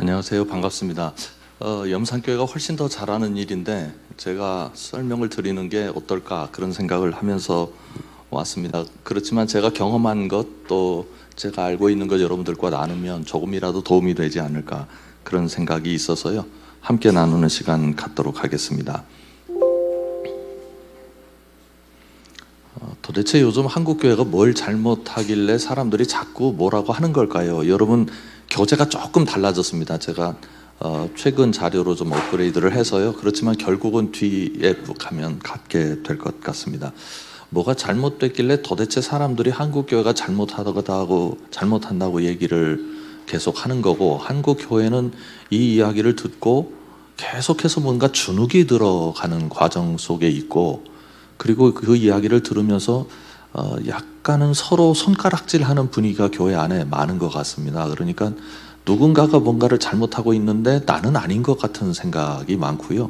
안녕하세요. 반갑습니다. 염산교회가 훨씬 더 잘하는 일인데 제가 설명을 드리는 게 어떨까 그런 생각을 하면서 왔습니다. 그렇지만 제가 경험한 것 또 제가 알고 있는 것 여러분들과 나누면 조금이라도 도움이 되지 않을까 그런 생각이 있어서요. 함께 나누는 시간 갖도록 하겠습니다. 도대체 요즘 한국교회가 뭘 잘못하길래 사람들이 자꾸 뭐라고 하는 걸까요? 여러분, 교재가 조금 달라졌습니다. 제가 최근 자료로 좀 업그레이드를 해서요. 그렇지만 결국은 뒤에 가면 갖게 될 것 같습니다. 뭐가 잘못됐길래 도대체 사람들이 한국교회가 잘못한다고 얘기를 계속 하는 거고, 한국교회는 이 이야기를 듣고 계속해서 뭔가 주눅이 들어가는 과정 속에 있고, 그리고 그 이야기를 들으면서 약간은 서로 손가락질하는 분위기가 교회 안에 많은 것 같습니다. 그러니까 누군가가 뭔가를 잘못하고 있는데 나는 아닌 것 같은 생각이 많고요.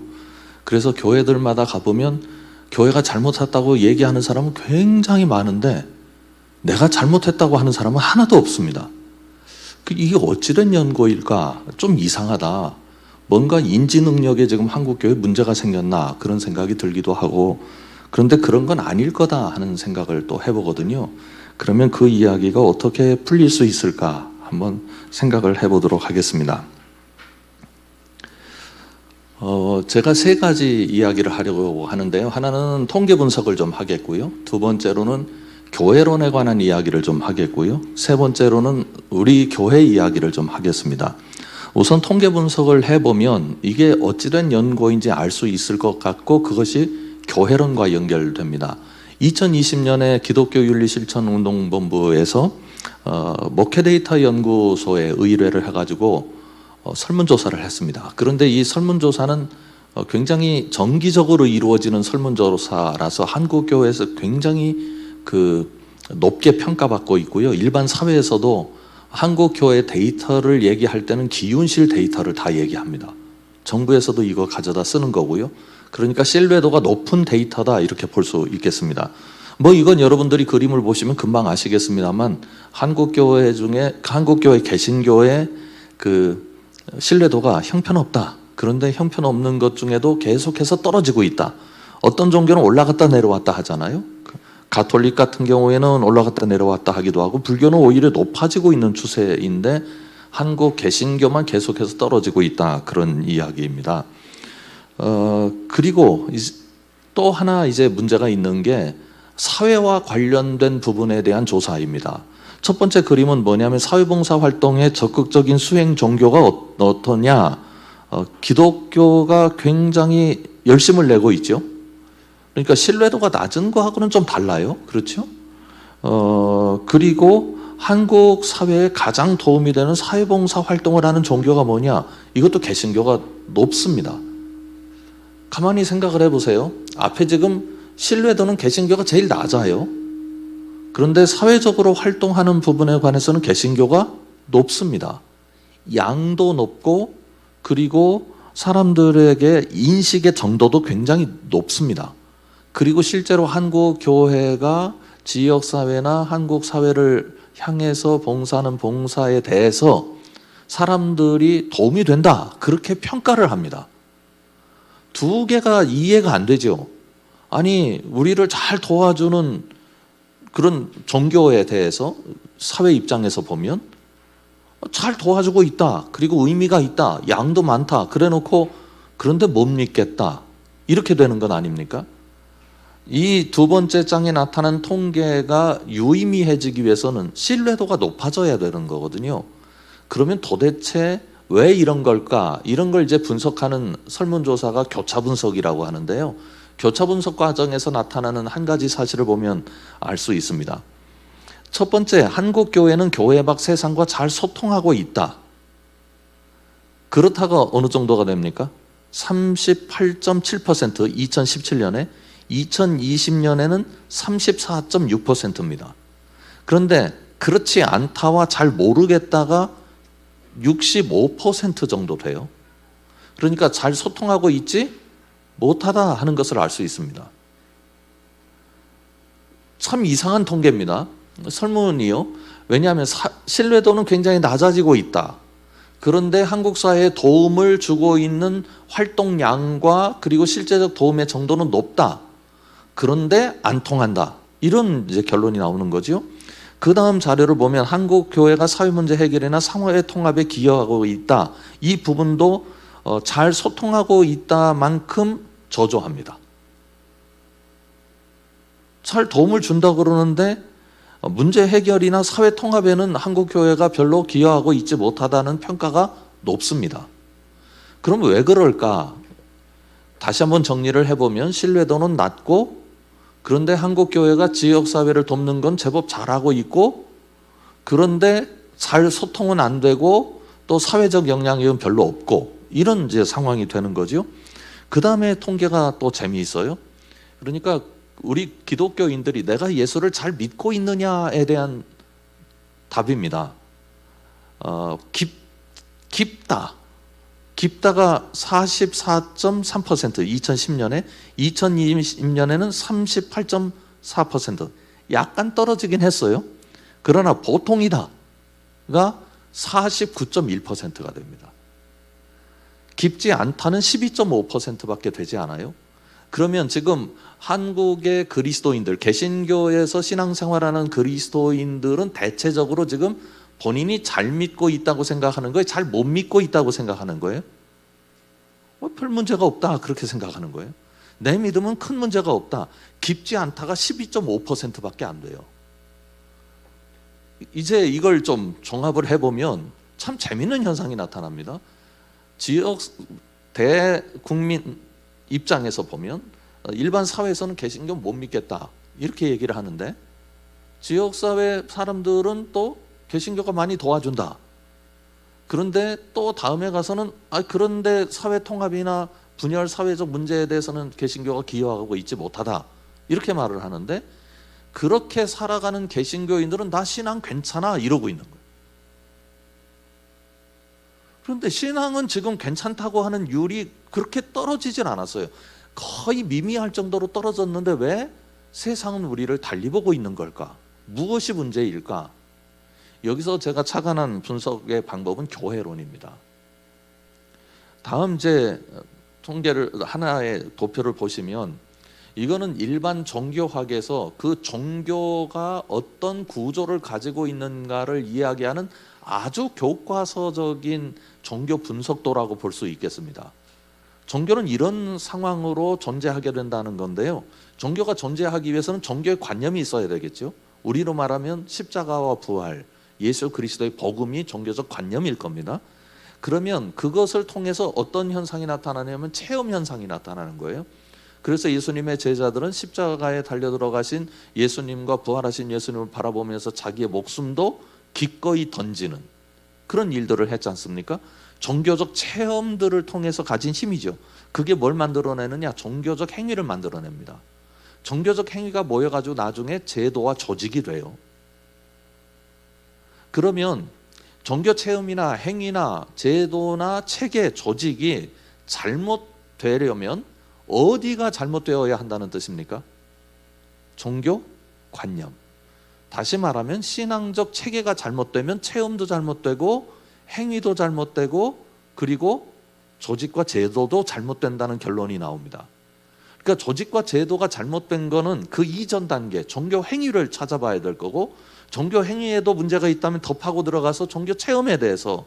그래서 교회들마다 가보면 교회가 잘못했다고 얘기하는 사람은 굉장히 많은데 내가 잘못했다고 하는 사람은 하나도 없습니다. 이게 어찌된 연고일까? 좀 이상하다. 뭔가 인지 능력에 지금 한국교회에 문제가 생겼나 그런 생각이 들기도 하고, 그런데 그런 건 아닐 거다 하는 생각을 또 해보거든요. 그러면 그 이야기가 어떻게 풀릴 수 있을까 한번 생각을 해보도록 하겠습니다. 제가 세 가지 이야기를 하려고 하는데요. 하나는 통계 분석을 좀 하겠고요. 두 번째로는 교회론에 관한 이야기를 좀 하겠고요. 세 번째로는 우리 교회 이야기를 좀 하겠습니다. 우선 통계 분석을 해보면 이게 어찌된 연고인지 알 수 있을 것 같고, 그것이 교회론과 연결됩니다. 2020년에 기독교윤리실천운동본부에서 목회데이터 연구소에 의뢰를 해가지고 설문조사를 했습니다. 그런데 이 설문조사는 굉장히 정기적으로 이루어지는 설문조사라서 한국교회에서 굉장히 높게 평가받고 있고요. 일반 사회에서도 한국교회 데이터를 얘기할 때는 기윤실 데이터를 다 얘기합니다. 정부에서도 이거 가져다 쓰는 거고요. 그러니까 신뢰도가 높은 데이터다 이렇게 볼 수 있겠습니다. 이건 여러분들이 그림을 보시면 금방 아시겠습니다만, 한국교회 개신교의 신뢰도가 형편없다. 그런데 형편없는 것 중에도 계속해서 떨어지고 있다. 어떤 종교는 올라갔다 내려왔다 하잖아요. 가톨릭 같은 경우에는 올라갔다 내려왔다 하기도 하고, 불교는 오히려 높아지고 있는 추세인데 한국 개신교만 계속해서 떨어지고 있다, 그런 이야기입니다. 그리고 또 하나 이제 문제가 있는 게 사회와 관련된 부분에 대한 조사입니다. 첫 번째 그림은 뭐냐면 사회봉사 활동의 적극적인 수행 종교가 어떠냐. 기독교가 굉장히 열심을 내고 있죠. 그러니까 신뢰도가 낮은 거하고는 좀 달라요. 그렇죠? 그리고 한국 사회에 가장 도움이 되는 사회봉사 활동을 하는 종교가 뭐냐? 이것도 개신교가 높습니다. 가만히 생각을 해보세요. 앞에 지금 신뢰도는 개신교가 제일 낮아요. 그런데 사회적으로 활동하는 부분에 관해서는 개신교가 높습니다. 양도 높고, 그리고 사람들에게 인식의 정도도 굉장히 높습니다. 그리고 실제로 한국 교회가 지역사회나 한국 사회를 향해서 봉사하는 봉사에 대해서 사람들이 도움이 된다, 그렇게 평가를 합니다. 두 개가 이해가 안 되죠. 아니, 우리를 잘 도와주는 그런 종교에 대해서 사회 입장에서 보면 잘 도와주고 있다, 그리고 의미가 있다, 양도 많다, 그래 놓고 그런데 못 믿겠다, 이렇게 되는 건 아닙니까? 이 두 번째 장에 나타난 통계가 유의미해지기 위해서는 신뢰도가 높아져야 되는 거거든요. 그러면 도대체 왜 이런 걸까? 이런 걸 이제 분석하는 설문조사가 교차 분석이라고 하는데요. 교차 분석 과정에서 나타나는 한 가지 사실을 보면 알 수 있습니다. 첫 번째, 한국교회는 교회 밖 세상과 잘 소통하고 있다. 그렇다가 어느 정도가 됩니까? 38.7% 2017년에, 2020년에는 34.6%입니다. 그런데 그렇지 않다와 잘 모르겠다가 65% 정도 돼요. 그러니까 잘 소통하고 있지 못하다 하는 것을 알 수 있습니다. 참 이상한 통계입니다. 설문이요. 왜냐하면 신뢰도는 굉장히 낮아지고 있다. 그런데 한국 사회에 도움을 주고 있는 활동량과 그리고 실제적 도움의 정도는 높다. 그런데 안 통한다. 이런 이제 결론이 나오는 거죠. 그 다음 자료를 보면 한국 교회가 사회 문제 해결이나 사회 통합에 기여하고 있다. 이 부분도 잘 소통하고 있다만큼 저조합니다. 잘 도움을 준다 그러는데 문제 해결이나 사회 통합에는 한국 교회가 별로 기여하고 있지 못하다는 평가가 높습니다. 그럼 왜 그럴까? 다시 한번 정리를 해보면 신뢰도는 낮고, 그런데 한국 교회가 지역 사회를 돕는 건 제법 잘하고 있고, 그런데 잘 소통은 안 되고 또 사회적 영향력은 별로 없고, 이런 이제 상황이 되는 거죠. 그 다음에 통계가 또 재미있어요. 그러니까 우리 기독교인들이 내가 예수를 잘 믿고 있느냐에 대한 답입니다. 깊다가 44.3%, 2010년에, 2020년에는 38.4%, 약간 떨어지긴 했어요. 그러나 보통이다가 49.1%가 됩니다. 깊지 않다는 12.5%밖에 되지 않아요. 그러면 지금 한국의 그리스도인들, 개신교에서 신앙생활하는 그리스도인들은 대체적으로 지금 본인이 잘 믿고 있다고 생각하는 거예요? 잘 못 믿고 있다고 생각하는 거예요? 별 문제가 없다 그렇게 생각하는 거예요. 내 믿음은 큰 문제가 없다. 깊지 않다가 12.5%밖에 안 돼요. 이제 이걸 좀 종합을 해보면 참 재밌는 현상이 나타납니다. 지역 대국민 입장에서 보면 일반 사회에서는 개신교 못 믿겠다 이렇게 얘기를 하는데, 지역사회 사람들은 또 개신교가 많이 도와준다. 그런데 또 다음에 가서는 그런데 사회 통합이나 분열 사회적 문제에 대해서는 개신교가 기여하고 있지 못하다 이렇게 말을 하는데, 그렇게 살아가는 개신교인들은 나 신앙 괜찮아 이러고 있는 거예요. 그런데 신앙은 지금 괜찮다고 하는 율이 그렇게 떨어지진 않았어요. 거의 미미할 정도로 떨어졌는데 왜 세상은 우리를 달리 보고 있는 걸까? 무엇이 문제일까? 여기서 제가 착안한 분석의 방법은 교회론입니다. 다음 이제 통계를 하나의 도표를 보시면, 이거는 일반 종교학에서 그 종교가 어떤 구조를 가지고 있는가를 이야기하는 아주 교과서적인 종교 분석도라고 볼 수 있겠습니다. 종교는 이런 상황으로 존재하게 된다는 건데요. 종교가 존재하기 위해서는 종교의 관념이 있어야 되겠죠. 우리로 말하면 십자가와 부활, 예수 그리스도의 복음이 종교적 관념일 겁니다. 그러면 그것을 통해서 어떤 현상이 나타나냐면 체험 현상이 나타나는 거예요. 그래서 예수님의 제자들은 십자가에 달려 들어가신 예수님과 부활하신 예수님을 바라보면서 자기의 목숨도 기꺼이 던지는 그런 일들을 했지 않습니까? 종교적 체험들을 통해서 가진 힘이죠. 그게 뭘 만들어내느냐? 종교적 행위를 만들어냅니다. 종교적 행위가 모여가지고 나중에 제도와 조직이 돼요. 그러면 종교 체험이나 행위나 제도나 체계, 조직이 잘못되려면 어디가 잘못되어야 한다는 뜻입니까? 종교 관념. 다시 말하면 신앙적 체계가 잘못되면 체험도 잘못되고 행위도 잘못되고 그리고 조직과 제도도 잘못된다는 결론이 나옵니다. 그러니까 조직과 제도가 잘못된 거는 그 이전 단계 종교 행위를 찾아봐야 될 거고, 종교 행위에도 문제가 있다면 더 파고 들어가서 종교 체험에 대해서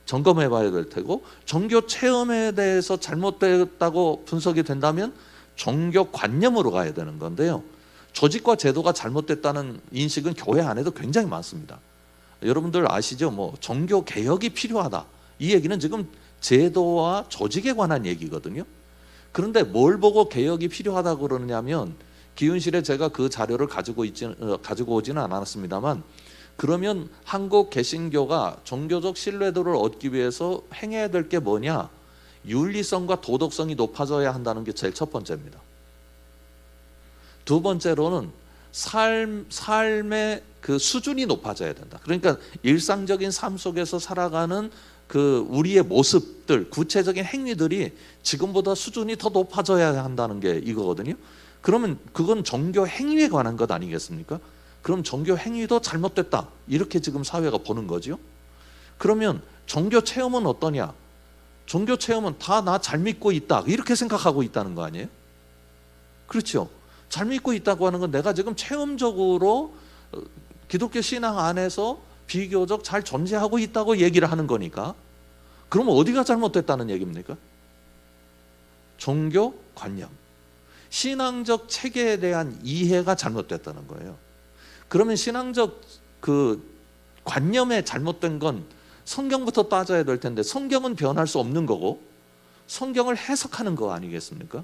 점검해 봐야 될 테고, 종교 체험에 대해서 잘못됐다고 분석이 된다면 종교 관념으로 가야 되는 건데요. 조직과 제도가 잘못됐다는 인식은 교회 안에도 굉장히 많습니다. 여러분들 아시죠? 종교 개혁이 필요하다. 이 얘기는 지금 제도와 조직에 관한 얘기거든요. 그런데 뭘 보고 개혁이 필요하다고 그러느냐면, 기윤실에 제가 그 자료를 가지고 오지는 않았습니다만, 그러면 한국 개신교가 종교적 신뢰도를 얻기 위해서 행해야 될 게 뭐냐? 윤리성과 도덕성이 높아져야 한다는 게 제일 첫 번째입니다. 두 번째로는 삶의 그 수준이 높아져야 된다. 그러니까 일상적인 삶 속에서 살아가는 그 우리의 모습들, 구체적인 행위들이 지금보다 수준이 더 높아져야 한다는 게 이거거든요. 그러면 그건 종교 행위에 관한 것 아니겠습니까? 그럼 종교 행위도 잘못됐다 이렇게 지금 사회가 보는 거죠. 그러면 종교 체험은 어떠냐? 종교 체험은 다 나 잘 믿고 있다 이렇게 생각하고 있다는 거 아니에요? 그렇죠. 잘 믿고 있다고 하는 건 내가 지금 체험적으로 기독교 신앙 안에서 비교적 잘 존재하고 있다고 얘기를 하는 거니까, 그러면 어디가 잘못됐다는 얘기입니까? 종교 관념, 신앙적 체계에 대한 이해가 잘못됐다는 거예요. 그러면 신앙적 그 관념에 잘못된 건 성경부터 따져야 될 텐데, 성경은 변할 수 없는 거고 성경을 해석하는 거 아니겠습니까?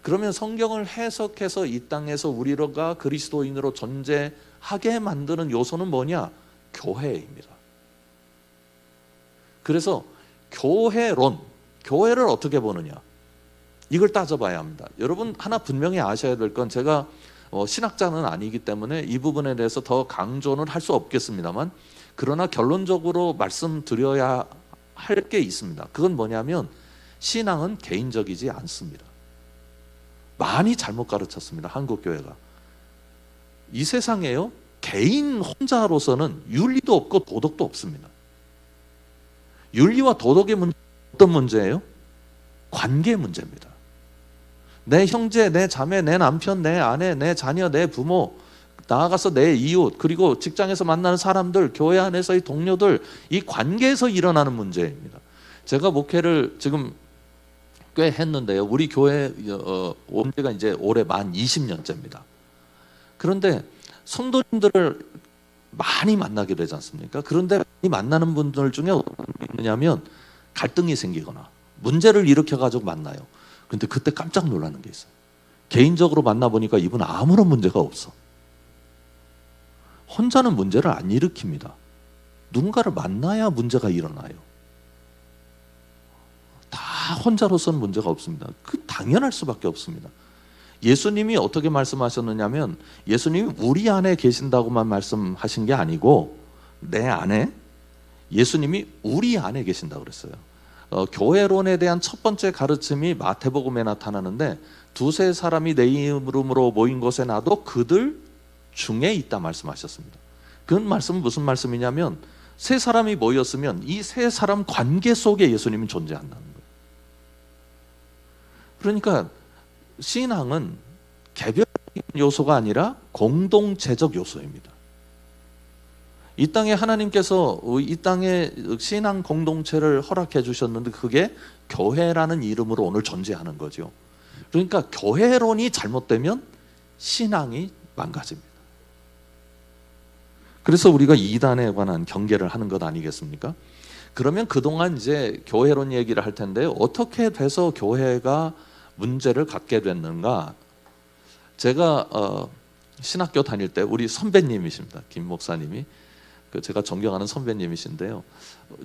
그러면 성경을 해석해서 이 땅에서 우리가 그리스도인으로 존재하게 만드는 요소는 뭐냐? 교회입니다. 그래서 교회론, 교회를 어떻게 보느냐, 이걸 따져봐야 합니다. 여러분 하나 분명히 아셔야 될 건, 제가 신학자는 아니기 때문에 이 부분에 대해서 더 강조는 할 수 없겠습니다만, 그러나 결론적으로 말씀드려야 할 게 있습니다. 그건 뭐냐면 신앙은 개인적이지 않습니다. 많이 잘못 가르쳤습니다. 한국교회가. 이 세상에요, 개인 혼자로서는 윤리도 없고 도덕도 없습니다. 윤리와 도덕의 문제, 어떤 문제예요? 관계 문제입니다. 내 형제, 내 자매, 내 남편, 내 아내, 내 자녀, 내 부모, 나아가서 내 이웃, 그리고 직장에서 만나는 사람들, 교회 안에서의 동료들, 이 관계에서 일어나는 문제입니다. 제가 목회를 지금 꽤 했는데요, 우리 교회 온 지가 이제 올해 만 20년째입니다. 그런데 성도님들을 많이 만나게 되지 않습니까? 그런데 이 만나는 분들 중에 어떤 게 있느냐면 갈등이 생기거나 문제를 일으켜가지고 만나요. 근데 그때 깜짝 놀라는 게 있어요. 개인적으로 만나보니까 이분 아무런 문제가 없어. 혼자는 문제를 안 일으킵니다. 누군가를 만나야 문제가 일어나요. 다 혼자로서는 문제가 없습니다. 그 당연할 수밖에 없습니다. 예수님이 어떻게 말씀하셨느냐면, 예수님이 우리 안에 계신다고만 말씀하신 게 아니고 내 안에, 예수님이 우리 안에 계신다고 그랬어요. 교회론에 대한 첫 번째 가르침이 마태복음에 나타나는데, 두세 사람이 내 이름으로 모인 곳에 나도 그들 중에 있다 말씀하셨습니다. 그 말씀은 무슨 말씀이냐면, 세 사람이 모였으면 이 세 사람 관계 속에 예수님은 존재한다는 거예요. 그러니까 신앙은 개별적인 요소가 아니라 공동체적 요소입니다. 이 땅에 하나님께서 이 땅에 신앙 공동체를 허락해 주셨는데, 그게 교회라는 이름으로 오늘 존재하는 거죠. 그러니까 교회론이 잘못되면 신앙이 망가집니다. 그래서 우리가 이단에 관한 경계를 하는 것 아니겠습니까? 그러면 그동안 이제 교회론 얘기를 할 텐데, 어떻게 돼서 교회가 문제를 갖게 됐는가? 제가 신학교 다닐 때 우리 선배님이십니다. 김 목사님이, 제가 존경하는 선배님이신데요,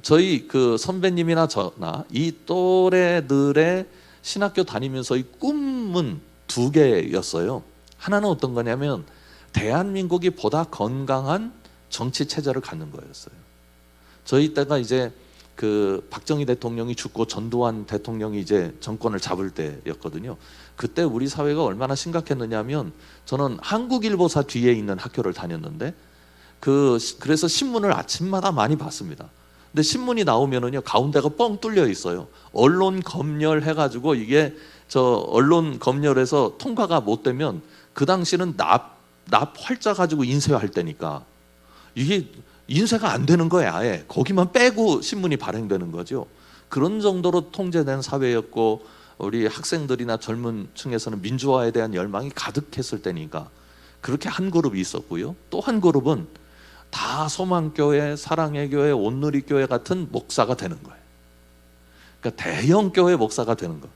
저희 그 선배님이나 저나 이 또래들의 신학교 다니면서의 꿈은 두 개였어요. 하나는 어떤 거냐면 대한민국이 보다 건강한 정치 체제를 갖는 거였어요. 저희 때가 이제 그 박정희 대통령이 죽고 전두환 대통령이 이제 정권을 잡을 때였거든요. 그때 우리 사회가 얼마나 심각했느냐면, 저는 한국일보사 뒤에 있는 학교를 다녔는데, 그래서 신문을 아침마다 많이 봤습니다. 근데 신문이 나오면은요, 가운데가 뻥 뚫려 있어요. 언론 검열 해가지고, 이게 언론 검열에서 통과가 못 되면 그 당시는 납 활자 가지고 인쇄할 때니까 이게 인쇄가 안 되는 거예요. 아예 거기만 빼고 신문이 발행되는 거죠. 그런 정도로 통제된 사회였고, 우리 학생들이나 젊은 층에서는 민주화에 대한 열망이 가득했을 때니까 그렇게 한 그룹이 있었고요. 또 한 그룹은 다 소망교회, 사랑의 교회, 온누리 교회 같은 목사가 되는 거예요. 그러니까 대형 교회 목사가 되는 거.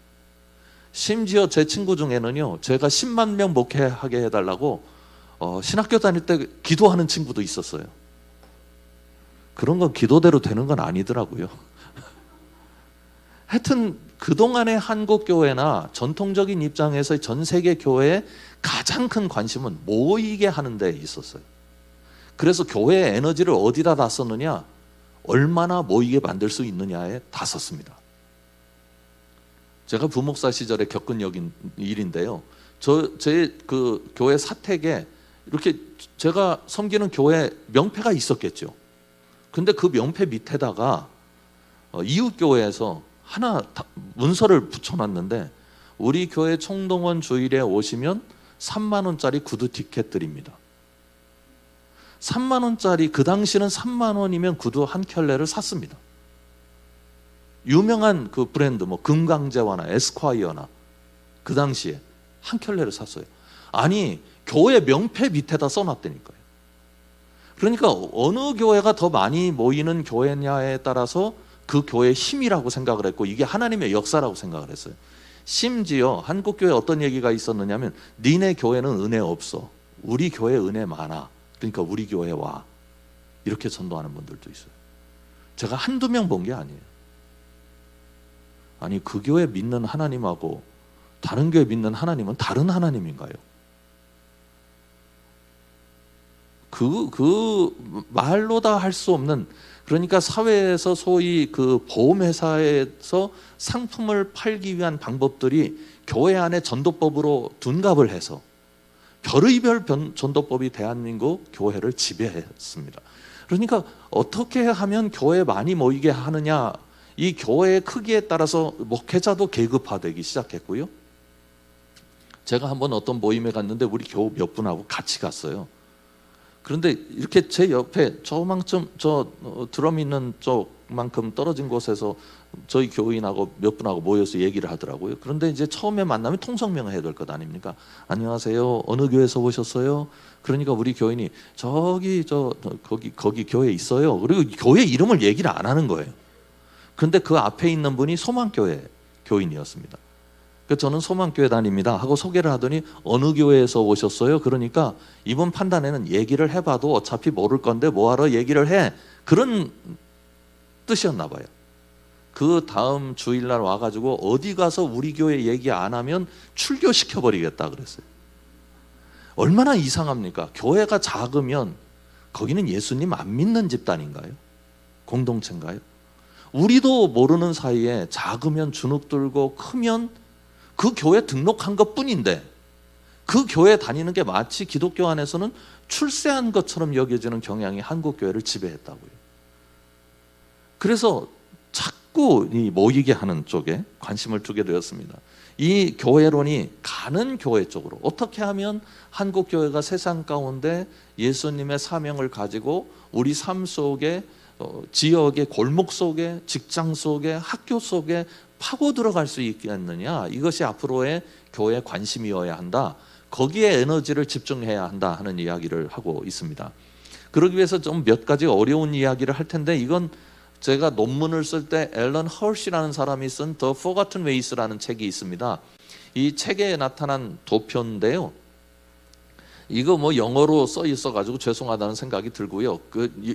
심지어 제 친구 중에는요, 제가 10만 명 목회하게 해달라고 신학교 다닐 때 기도하는 친구도 있었어요. 그런 건 기도대로 되는 건 아니더라고요. 하여튼 그동안의 한국 교회나 전통적인 입장에서 전 세계 교회의 가장 큰 관심은 모이게 하는 데 있었어요. 그래서 교회의 에너지를 어디다 다 썼느냐? 얼마나 모이게 만들 수 있느냐에 다 썼습니다. 제가 부목사 시절에 겪은 일인데요, 제 그 교회 사택에 이렇게 제가 섬기는 교회 명패가 있었겠죠. 근데 그 명패 밑에다가 이웃 교회에서 하나 문서를 붙여놨는데 우리 교회 총동원 주일에 오시면 3만 원짜리 구두 티켓 드립니다. 3만 원짜리, 그 당시는 3만 원이면 구두 한 켤레를 샀습니다. 유명한 그 브랜드 뭐 금강제화나 에스콰이어나 그 당시에 한 켤레를 샀어요. 아니 교회 명패 밑에다 써놨다니까요. 그러니까 어느 교회가 더 많이 모이는 교회냐에 따라서 그 교회의 힘이라고 생각을 했고 이게 하나님의 역사라고 생각을 했어요. 심지어 한국교회에 어떤 얘기가 있었느냐면 니네 교회는 은혜 없어, 우리 교회 은혜 많아, 그러니까 우리 교회 와, 이렇게 전도하는 분들도 있어요. 제가 한두 명 본 게 아니에요. 아니 그 교회 믿는 하나님하고 다른 교회 믿는 하나님은 다른 하나님인가요? 그 말로 다 할 수 없는, 그러니까 사회에서 소위 그 보험회사에서 상품을 팔기 위한 방법들이 교회 안에 전도법으로 둔갑을 해서 별의별 전도법이 대한민국 교회를 지배했습니다. 그러니까 어떻게 하면 교회 많이 모이게 하느냐, 이 교회의 크기에 따라서 목회자도 계급화되기 시작했고요. 제가 한번 어떤 모임에 갔는데 우리 교우 몇 분하고 같이 갔어요. 그런데 이렇게 제 옆에 저만큼 드럼 있는 쪽만큼 떨어진 곳에서 저희 교인하고 몇 분하고 모여서 얘기를 하더라고요. 그런데 이제 처음에 만나면 통성명을 해야 될 것 아닙니까? 안녕하세요, 어느 교회에서 오셨어요? 그러니까 우리 교인이 저기 거기 교회 있어요. 그리고 교회 이름을 얘기를 안 하는 거예요. 그런데 그 앞에 있는 분이 소망교회 교인이었습니다. 그래서 저는 소망교회 다닙니다 하고 소개를 하더니 어느 교회에서 오셨어요? 그러니까 이번 판단에는 얘기를 해봐도 어차피 모를 건데 뭐하러 얘기를 해, 그런 뜻이었나 봐요. 그 다음 주일날 와가지고 어디 가서 우리 교회 얘기 안 하면 출교시켜버리겠다 그랬어요. 얼마나 이상합니까? 교회가 작으면 거기는 예수님 안 믿는 집단인가요? 공동체인가요? 우리도 모르는 사이에 작으면 주눅 들고 크면 그 교회 등록한 것 뿐인데 그 교회 다니는 게 마치 기독교 안에서는 출세한 것처럼 여겨지는 경향이 한국 교회를 지배했다고요. 그래서 자꾸 이 모이게 하는 쪽에 관심을 두게 되었습니다. 이 교회론이 가는 교회 쪽으로, 어떻게 하면 한국 교회가 세상 가운데 예수님의 사명을 가지고 우리 삶 속에, 지역의 골목 속에, 직장 속에, 학교 속에 파고 들어갈 수 있겠느냐, 이것이 앞으로의 교회의 관심이어야 한다, 거기에 에너지를 집중해야 한다 하는 이야기를 하고 있습니다. 그러기 위해서 좀 몇 가지 어려운 이야기를 할 텐데, 이건 제가 논문을 쓸 때 앨런 헐시라는 사람이 쓴 The Forgotten Ways라는 책이 있습니다. 이 책에 나타난 도표인데요, 이거 뭐 영어로 써 있어가지고 죄송하다는 생각이 들고요.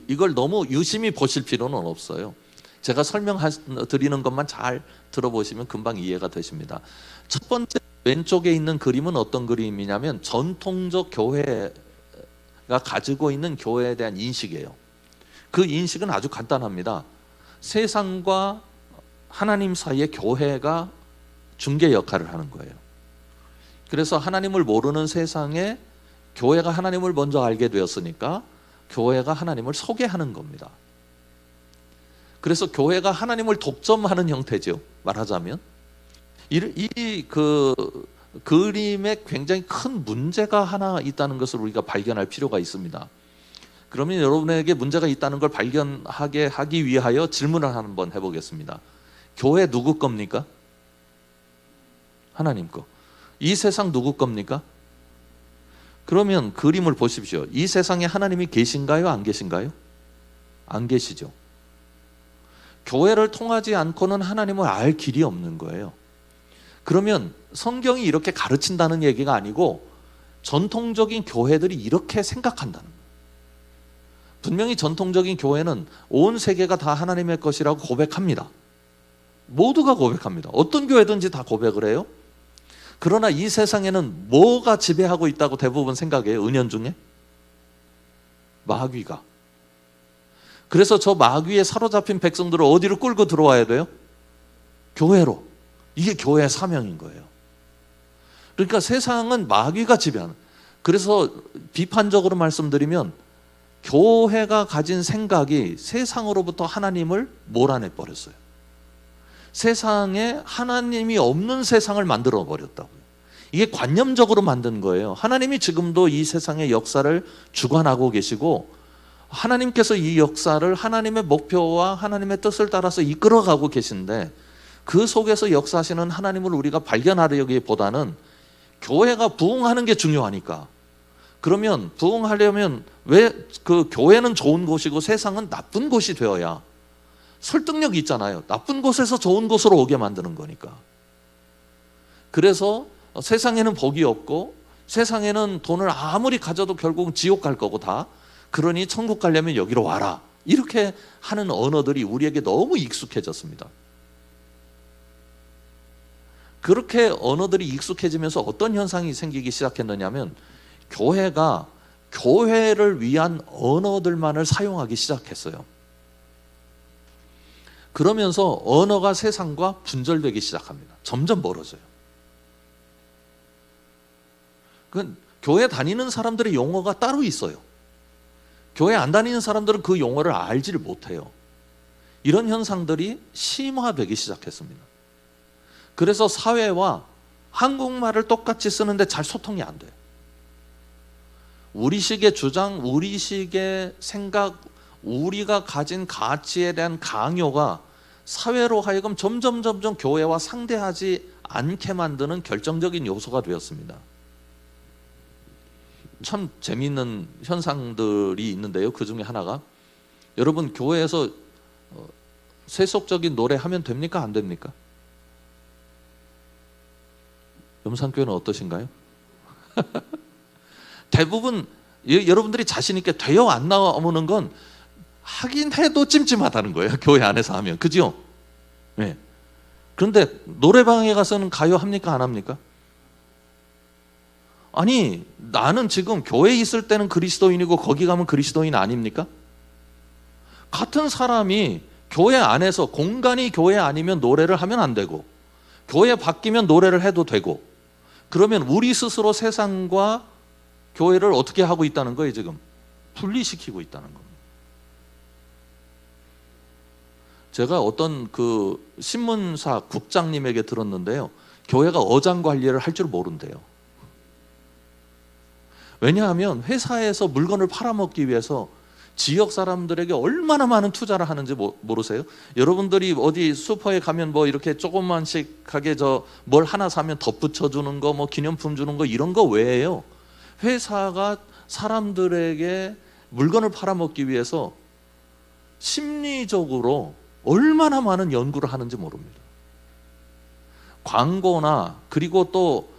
이걸 너무 유심히 보실 필요는 없어요. 제가 설명드리는 것만 잘 들어보시면 금방 이해가 되십니다. 첫 번째 왼쪽에 있는 그림은 어떤 그림이냐면 전통적 교회가 가지고 있는 교회에 대한 인식이에요. 그 인식은 아주 간단합니다. 세상과 하나님 사이에 교회가 중개 역할을 하는 거예요. 그래서 하나님을 모르는 세상에 교회가 하나님을 먼저 알게 되었으니까 교회가 하나님을 소개하는 겁니다. 그래서 교회가 하나님을 독점하는 형태죠, 말하자면. 이 그림에 굉장히 큰 문제가 하나 있다는 것을 우리가 발견할 필요가 있습니다. 그러면 여러분에게 문제가 있다는 걸 발견하게 하기 위하여 질문을 한번 해보겠습니다. 교회 누구 겁니까? 하나님 거. 이 세상 누구 겁니까? 그러면 그림을 보십시오. 이 세상에 하나님이 계신가요? 안 계신가요? 안 계시죠. 교회를 통하지 않고는 하나님을 알 길이 없는 거예요. 그러면 성경이 이렇게 가르친다는 얘기가 아니고 전통적인 교회들이 이렇게 생각한다는 거예요. 분명히 전통적인 교회는 온 세계가 다 하나님의 것이라고 고백합니다. 모두가 고백합니다. 어떤 교회든지 다 고백을 해요. 그러나 이 세상에는 뭐가 지배하고 있다고 대부분 생각해요, 은연중에? 마귀가. 그래서 저 마귀에 사로잡힌 백성들을 어디로 끌고 들어와야 돼요? 교회로. 이게 교회의 사명인 거예요. 그러니까 세상은 마귀가 지배하는. 그래서 비판적으로 말씀드리면 교회가 가진 생각이 세상으로부터 하나님을 몰아내 버렸어요. 세상에 하나님이 없는 세상을 만들어 버렸다고요. 이게 관념적으로 만든 거예요. 하나님이 지금도 이 세상의 역사를 주관하고 계시고 하나님께서 이 역사를 하나님의 목표와 하나님의 뜻을 따라서 이끌어가고 계신데 그 속에서 역사하시는 하나님을 우리가 발견하려기보다는 교회가 부흥하는 게 중요하니까, 그러면 부흥하려면 왜 그 교회는 좋은 곳이고 세상은 나쁜 곳이 되어야 설득력이 있잖아요. 나쁜 곳에서 좋은 곳으로 오게 만드는 거니까. 그래서 세상에는 복이 없고 세상에는 돈을 아무리 가져도 결국은 지옥 갈 거고 다, 그러니 천국 가려면 여기로 와라, 이렇게 하는 언어들이 우리에게 너무 익숙해졌습니다. 그렇게 언어들이 익숙해지면서 어떤 현상이 생기기 시작했느냐면 교회가 교회를 위한 언어들만을 사용하기 시작했어요. 그러면서 언어가 세상과 분절되기 시작합니다. 점점 멀어져요. 교회 다니는 사람들의 용어가 따로 있어요. 교회 안 다니는 사람들은 그 용어를 알지를 못해요. 이런 현상들이 심화되기 시작했습니다. 그래서 사회와 한국말을 똑같이 쓰는데 잘 소통이 안 돼요. 우리식의 주장, 우리식의 생각, 우리가 가진 가치에 대한 강요가 사회로 하여금 점점 교회와 상대하지 않게 만드는 결정적인 요소가 되었습니다. 참 재미있는 현상들이 있는데요. 그 중에 하나가, 여러분 교회에서 세속적인 노래 하면 됩니까? 안 됩니까? 염산교회는 어떠신가요? 대부분 여러분들이 자신 있게 돼요 안 나오는 건 하긴 해도 찜찜하다는 거예요. 교회 안에서 하면. 그죠? 네. 그런데 노래방에 가서는 가요 합니까? 안 합니까? 아니, 나는 지금 교회에 있을 때는 그리스도인이고 거기 가면 그리스도인 아닙니까? 같은 사람이 교회 안에서, 공간이 교회 아니면 노래를 하면 안 되고 교회 바뀌면 노래를 해도 되고, 그러면 우리 스스로 세상과 교회를 어떻게 하고 있다는 거예요? 지금 분리시키고 있다는 겁니다. 제가 어떤 그 신문사 국장님에게 들었는데요, 교회가 어장 관리를 할 줄 모른대요. 왜냐하면 회사에서 물건을 팔아먹기 위해서 지역 사람들에게 얼마나 많은 투자를 하는지 모르세요? 여러분들이 어디 슈퍼에 가면 뭐 이렇게 조그만씩하게 뭘 하나 사면 덧붙여 주는 거, 뭐 기념품 주는 거, 이런 거 왜예요? 회사가 사람들에게 물건을 팔아먹기 위해서 심리적으로 얼마나 많은 연구를 하는지 모릅니다. 광고나 그리고 또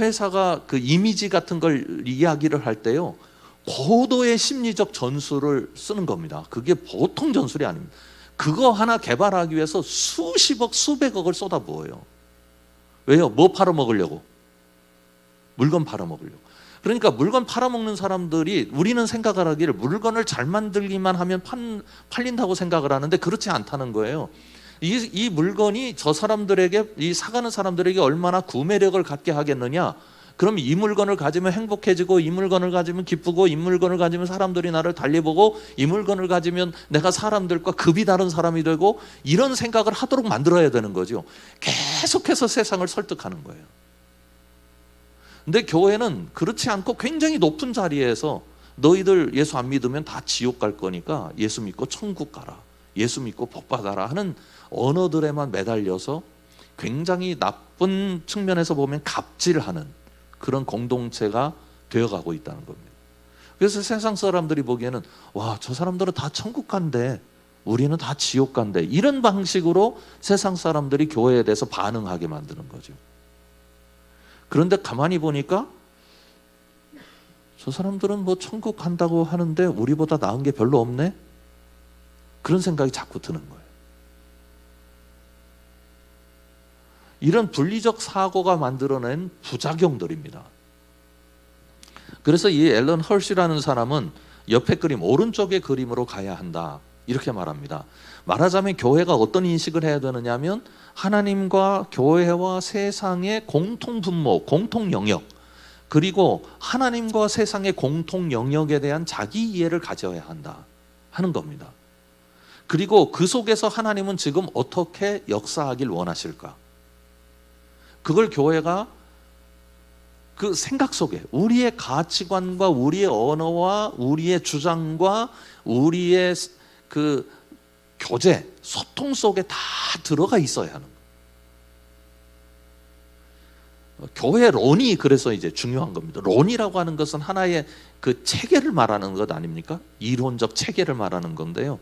회사가 그 이미지 같은 걸 이야기를 할 때요, 고도의 심리적 전술을 쓰는 겁니다. 그게 보통 전술이 아닙니다. 그거 하나 개발하기 위해서 수십억, 수백억을 쏟아부어요. 왜요? 뭐 팔아먹으려고? 물건 팔아먹으려고. 그러니까 물건 팔아먹는 사람들이, 우리는 생각을 하기를 물건을 잘 만들기만 하면 팔린다고 생각을 하는데 그렇지 않다는 거예요. 이 물건이 저 사람들에게, 이 사가는 사람들에게 얼마나 구매력을 갖게 하겠느냐. 그럼 이 물건을 가지면 행복해지고, 이 물건을 가지면 기쁘고, 이 물건을 가지면 사람들이 나를 달리보고, 이 물건을 가지면 내가 사람들과 급이 다른 사람이 되고, 이런 생각을 하도록 만들어야 되는 거죠. 계속해서 세상을 설득하는 거예요. 근데 교회는 그렇지 않고 굉장히 높은 자리에서 너희들 예수 안 믿으면 다 지옥 갈 거니까 예수 믿고 천국 가라, 예수 믿고 복 받아라 하는 언어들에만 매달려서 굉장히 나쁜 측면에서 보면 갑질하는 그런 공동체가 되어가고 있다는 겁니다. 그래서 세상 사람들이 보기에는 와, 저 사람들은 다 천국 간대, 우리는 다 지옥 간대, 이런 방식으로 세상 사람들이 교회에 대해서 반응하게 만드는 거죠. 그런데 가만히 보니까 저 사람들은 뭐 천국 간다고 하는데 우리보다 나은 게 별로 없네? 그런 생각이 자꾸 드는 거예요. 이런 분리적 사고가 만들어낸 부작용들입니다. 그래서 이 앨런 헐시라는 사람은 옆에 그림, 오른쪽의 그림으로 가야 한다, 이렇게 말합니다. 말하자면 교회가 어떤 인식을 해야 되느냐면 하나님과 교회와 세상의 공통 분모, 공통 영역, 그리고 하나님과 세상의 공통 영역에 대한 자기 이해를 가져야 한다 하는 겁니다. 그리고 그 속에서 하나님은 지금 어떻게 역사하길 원하실까? 그걸 교회가 그 생각 속에 우리의 가치관과 우리의 언어와 우리의 주장과 우리의 그 교제, 소통 속에 다 들어가 있어야 하는 거예요. 교회론이 그래서 이제 중요한 겁니다. 론이라고 하는 것은 하나의 그 체계를 말하는 것 아닙니까? 이론적 체계를 말하는 건데요.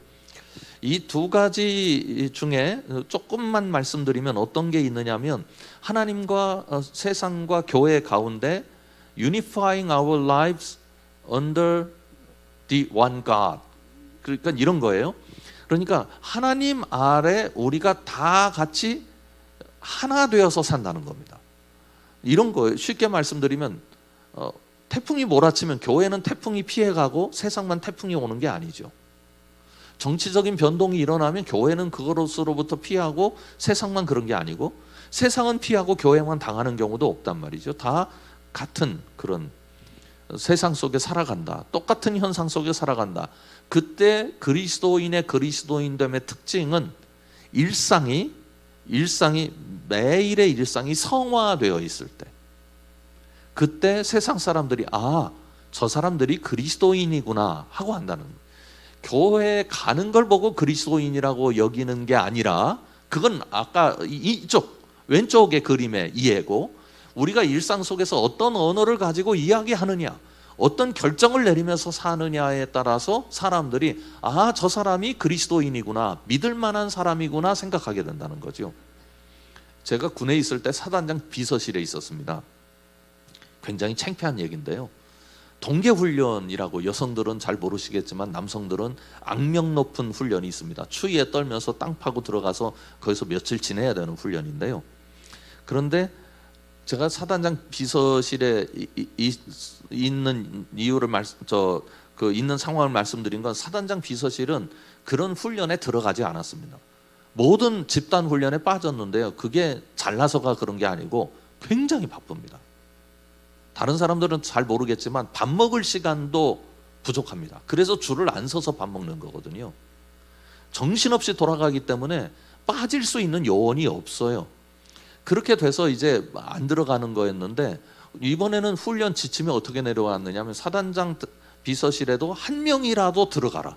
이 두 가지 중에 조금만 말씀드리면 어떤 게 있느냐면 하나님과 세상과 교회 가운데 unifying our lives under the one God. 그러니까 이런 거예요. 그러니까 하나님 아래 우리가 다 같이 하나 되어서 산다는 겁니다. 이런 거예요. 쉽게 말씀드리면 태풍이 몰아치면 교회는 태풍이 피해가고 세상만 태풍이 오는 게 아니죠. 정치적인 변동이 일어나면 교회는 그것으로부터 피하고 세상만 그런 게 아니고 세상은 피하고 교회만 당하는 경우도 없단 말이죠. 다 같은 그런 세상 속에 살아간다. 똑같은 현상 속에 살아간다. 그때 그리스도인의 그리스도인됨의 특징은 일상이 매일의 일상이 성화되어 있을 때, 그때 세상 사람들이 저 사람들이 그리스도인이구나 하고 한다는 거예요. 교회에 가는 걸 보고 그리스도인이라고 여기는 게 아니라 그건 아까 이쪽 왼쪽의 그림의 이해고, 우리가 일상 속에서 어떤 언어를 가지고 이야기하느냐, 어떤 결정을 내리면서 사느냐에 따라서 사람들이 저 사람이 그리스도인이구나, 믿을 만한 사람이구나 생각하게 된다는 거죠. 제가 군에 있을 때 사단장 비서실에 있었습니다. 굉장히 창피한 얘기인데요. 동계훈련이라고 여성들은 잘 모르시겠지만 남성들은 악명 높은 훈련이 있습니다. 추위에 떨면서 땅 파고 들어가서 거기서 며칠 지내야 되는 훈련인데요. 그런데 제가 사단장 비서실에 있는 이유를 있는 상황을 말씀드린 건, 사단장 비서실은 그런 훈련에 들어가지 않았습니다. 모든 집단 훈련에 빠졌는데요. 그게 잘나서가 그런 게 아니고 굉장히 바쁩니다. 다른 사람들은 잘 모르겠지만 밥 먹을 시간도 부족합니다. 그래서 줄을 안 서서 밥 먹는 거거든요. 정신없이 돌아가기 때문에 빠질 수 있는 요원이 없어요. 그렇게 돼서 이제 안 들어가는 거였는데, 이번에는 훈련 지침이 어떻게 내려왔느냐면 사단장 비서실에도 한 명이라도 들어가라,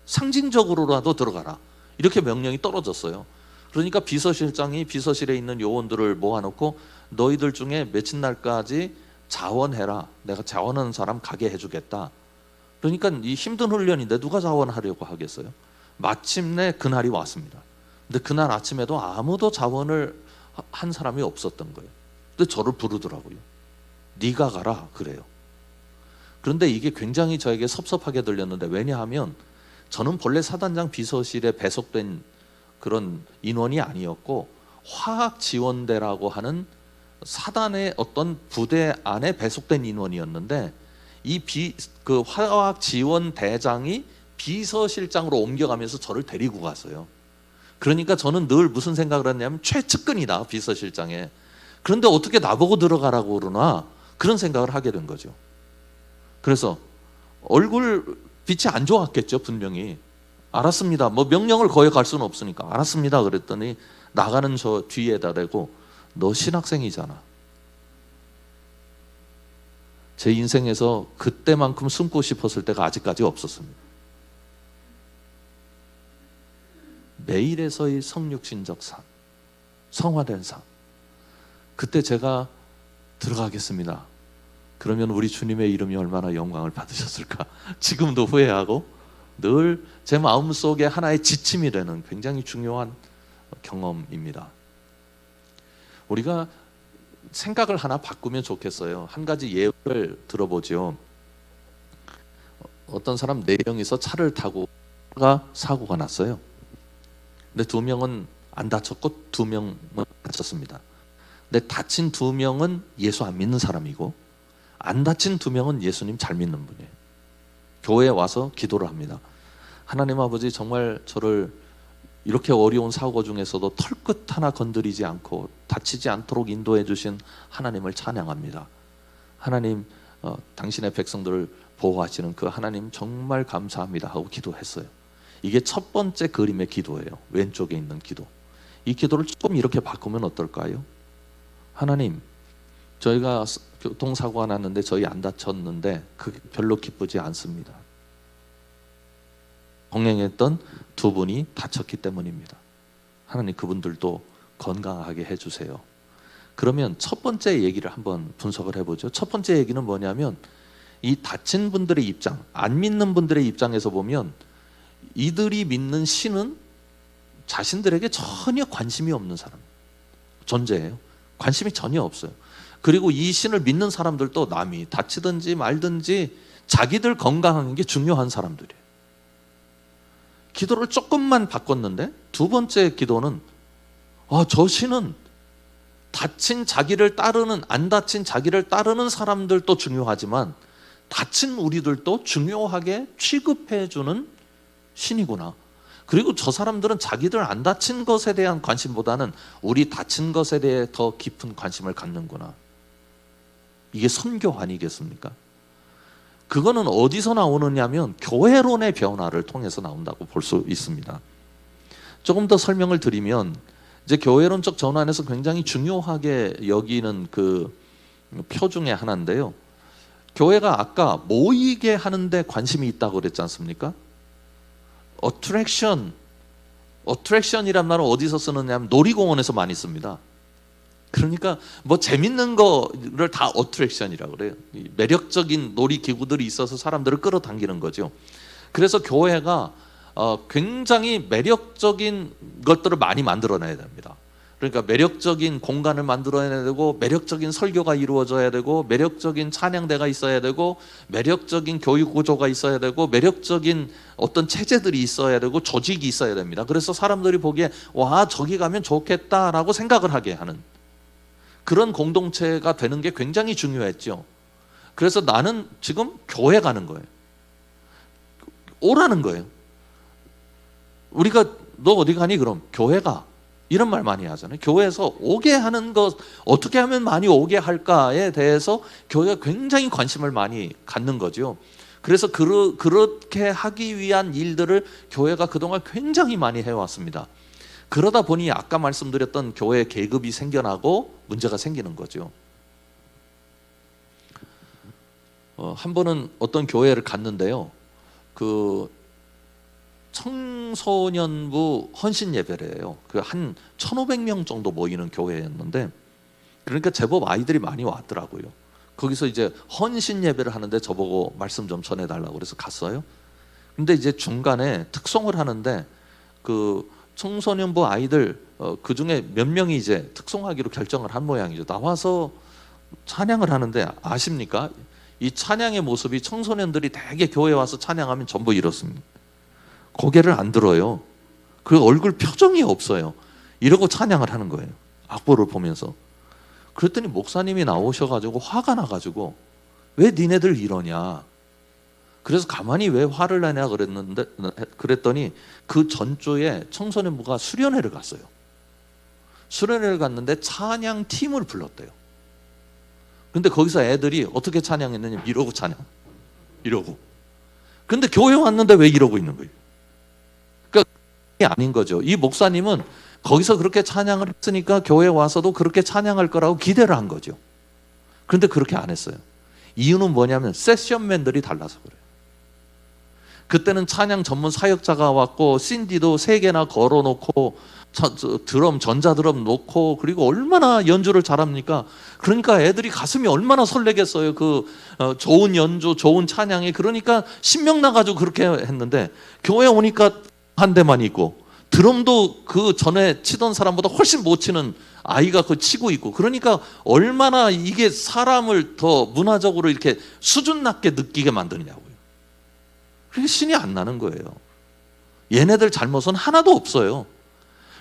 상징적으로라도 들어가라, 이렇게 명령이 떨어졌어요. 그러니까 비서실장이 비서실에 있는 요원들을 모아놓고 너희들 중에 며칠 날까지 자원해라, 내가 자원하는 사람 가게 해주겠다. 그러니까 이 힘든 훈련인데 누가 자원하려고 하겠어요? 마침내 그날이 왔습니다. 근데 그날 아침에도 아무도 자원을 한 사람이 없었던 거예요. 근데 저를 부르더라고요. 네가 가라 그래요. 그런데 이게 굉장히 저에게 섭섭하게 들렸는데, 왜냐하면 저는 본래 사단장 비서실에 배속된 그런 인원이 아니었고 화학지원대라고 하는 사단의 어떤 부대 안에 배속된 인원이었는데, 그 화학지원대장이 비서실장으로 옮겨가면서 저를 데리고 갔어요. 그러니까 저는 늘 무슨 생각을 했냐면 최측근이다, 비서실장에. 그런데 어떻게 나보고 들어가라고 그러나, 그런 생각을 하게 된 거죠. 그래서 얼굴 빛이 안 좋았겠죠, 분명히. 알았습니다. 뭐 명령을 거역할 수는 없으니까 알았습니다 그랬더니 나가는 저 뒤에다 대고 너 신학생이잖아. 제 인생에서 그때만큼 숨고 싶었을 때가 아직까지 없었습니다. 매일에서의 성육신적 삶, 성화된 삶. 그때 제가 들어가겠습니다. 그러면 우리 주님의 이름이 얼마나 영광을 받으셨을까. 지금도 후회하고 늘 제 마음속에 하나의 지침이 되는 굉장히 중요한 경험입니다. 우리가 생각을 하나 바꾸면 좋겠어요. 한 가지 예를 들어보죠. 어떤 사람 4명이서 차를 타고 사고가 났어요. 근데 2명은 안 다쳤고 2명은 다쳤습니다. 근데 다친 2명은 예수 안 믿는 사람이고 안 다친 2명은 예수님 잘 믿는 분이에요. 교회에 와서 기도를 합니다. 하나님 아버지, 정말 저를 이렇게 어려운 사고 중에서도 털끝 하나 건드리지 않고 다치지 않도록 인도해 주신 하나님을 찬양합니다. 하나님, 당신의 백성들을 보호하시는 그 하나님 정말 감사합니다 하고 기도했어요. 이게 첫 번째 그림의 기도예요. 왼쪽에 있는 기도. 이 기도를 조금 이렇게 바꾸면 어떨까요? 하나님, 저희가 교통사고가 났는데 저희 안 다쳤는데 그게 별로 기쁘지 않습니다. 동행했던 두 분이 다쳤기 때문입니다. 하나님, 그분들도 건강하게 해주세요. 그러면 첫 번째 얘기를 한번 분석을 해보죠. 첫 번째 얘기는 뭐냐면, 이 다친 분들의 입장, 안 믿는 분들의 입장에서 보면 이들이 믿는 신은 자신들에게 전혀 관심이 없는 사람 존재예요. 관심이 전혀 없어요. 그리고 이 신을 믿는 사람들도 남이 다치든지 말든지 자기들 건강한 게 중요한 사람들이에요. 기도를 조금만 바꿨는데 두 번째 기도는 저 신은 다친 자기를 따르는, 안 다친 자기를 따르는 사람들도 중요하지만 다친 우리들도 중요하게 취급해주는 신이구나. 그리고 저 사람들은 자기들 안 다친 것에 대한 관심보다는 우리 다친 것에 대해 더 깊은 관심을 갖는구나. 이게 선교 아니겠습니까? 그거는 어디서 나오느냐면 교회론의 변화를 통해서 나온다고 볼 수 있습니다. 조금 더 설명을 드리면, 이제 교회론적 전환에서 굉장히 중요하게 여기는 그 표 중에 하나인데요. 교회가 아까 모이게 하는데 관심이 있다고 그랬지 않습니까? 어트랙션이란 말은 어디서 쓰느냐면 놀이공원에서 많이 씁니다. 그러니까 뭐 재밌는 거를 다 어트랙션이라고 그래요. 매력적인 놀이기구들이 있어서 사람들을 끌어당기는 거죠. 그래서 교회가 굉장히 매력적인 것들을 많이 만들어내야 됩니다. 그러니까 매력적인 공간을 만들어내야 되고, 매력적인 설교가 이루어져야 되고, 매력적인 찬양대가 있어야 되고, 매력적인 교육 구조가 있어야 되고, 매력적인 어떤 체제들이 있어야 되고, 조직이 있어야 됩니다. 그래서 사람들이 보기에 와, 저기 가면 좋겠다라고 생각을 하게 하는 그런 공동체가 되는 게 굉장히 중요했죠. 그래서 나는 지금 교회 가는 거예요. 오라는 거예요. 우리가 너 어디 가니? 그럼 교회 가. 이런 말 많이 하잖아요. 교회에서 오게 하는 것, 어떻게 하면 많이 오게 할까에 대해서 교회가 굉장히 관심을 많이 갖는 거죠. 그래서 그렇게 하기 위한 일들을 교회가 그동안 굉장히 많이 해왔습니다. 그러다 보니 아까 말씀드렸던 교회 계급이 생겨나고 문제가 생기는 거죠. 한 번은 어떤 교회를 갔는데요. 그 청소년부 헌신 예배래요. 그 한 1,500명 정도 모이는 교회였는데, 그러니까 제법 아이들이 많이 왔더라고요. 거기서 이제 헌신 예배를 하는데 저보고 말씀 좀 전해달라고 그래서 갔어요. 근데 이제 중간에 특송을 하는데 그 청소년부 아이들 그 중에 몇 명이 이제 특송하기로 결정을 한 모양이죠. 나와서 찬양을 하는데 아십니까? 이 찬양의 모습이 청소년들이 대개 교회에 와서 찬양하면 전부 이렇습니다. 고개를 안 들어요. 그 얼굴 표정이 없어요. 이러고 찬양을 하는 거예요. 악보를 보면서. 그랬더니 목사님이 나오셔가지고 화가 나가지고 왜 니네들 이러냐. 그래서 가만히 왜 화를 내냐 그랬더니 그 전주에 청소년부가 수련회를 갔어요. 수련회를 갔는데 찬양 팀을 불렀대요. 근데 거기서 애들이 어떻게 찬양했느냐, 이러고 찬양. 이러고. 근데 교회 왔는데 왜 이러고 있는 거예요? 그러니까 아닌 거죠. 이 목사님은 거기서 그렇게 찬양을 했으니까 교회 와서도 그렇게 찬양할 거라고 기대를 한 거죠. 그런데 그렇게 안 했어요. 이유는 뭐냐면 세션맨들이 달라서 그래요. 그때는 찬양 전문 사역자가 왔고 신디도 3개나 걸어놓고 드럼, 전자드럼 놓고, 그리고 얼마나 연주를 잘합니까? 그러니까 애들이 가슴이 얼마나 설레겠어요. 좋은 연주, 좋은 찬양에. 그러니까 신명 나가지고 그렇게 했는데 교회 오니까 한 대만 있고, 드럼도 그 전에 치던 사람보다 훨씬 못 치는 아이가 그 치고 있고, 그러니까 얼마나 이게 사람을 더 문화적으로 이렇게 수준 낮게 느끼게 만드냐고요. 그게 신이 안 나는 거예요. 얘네들 잘못은 하나도 없어요.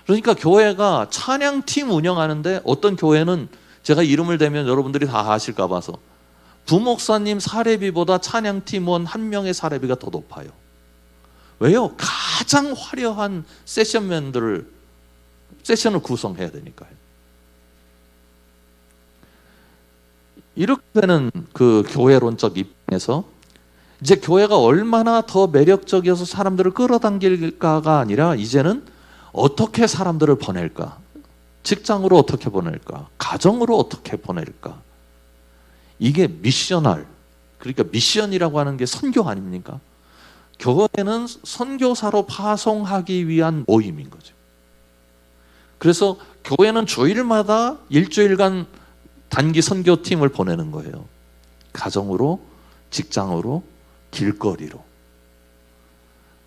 그러니까 교회가 찬양팀 운영하는데, 어떤 교회는 제가 이름을 대면 여러분들이 다 아실까 봐서 부목사님 사례비보다 찬양팀원 1명의 사례비가 더 높아요. 왜요? 가장 화려한 세션을 구성해야 되니까요. 이렇게 되는 그 교회론적 입장에서 이제 교회가 얼마나 더 매력적이어서 사람들을 끌어당길까가 아니라 이제는 어떻게 사람들을 보낼까? 직장으로 어떻게 보낼까? 가정으로 어떻게 보낼까? 이게 미셔널, 그러니까 미션이라고 하는 게 선교 아닙니까? 교회는 선교사로 파송하기 위한 모임인 거죠. 그래서 교회는 주일마다 일주일간 단기 선교팀을 보내는 거예요. 가정으로, 직장으로, 길거리로.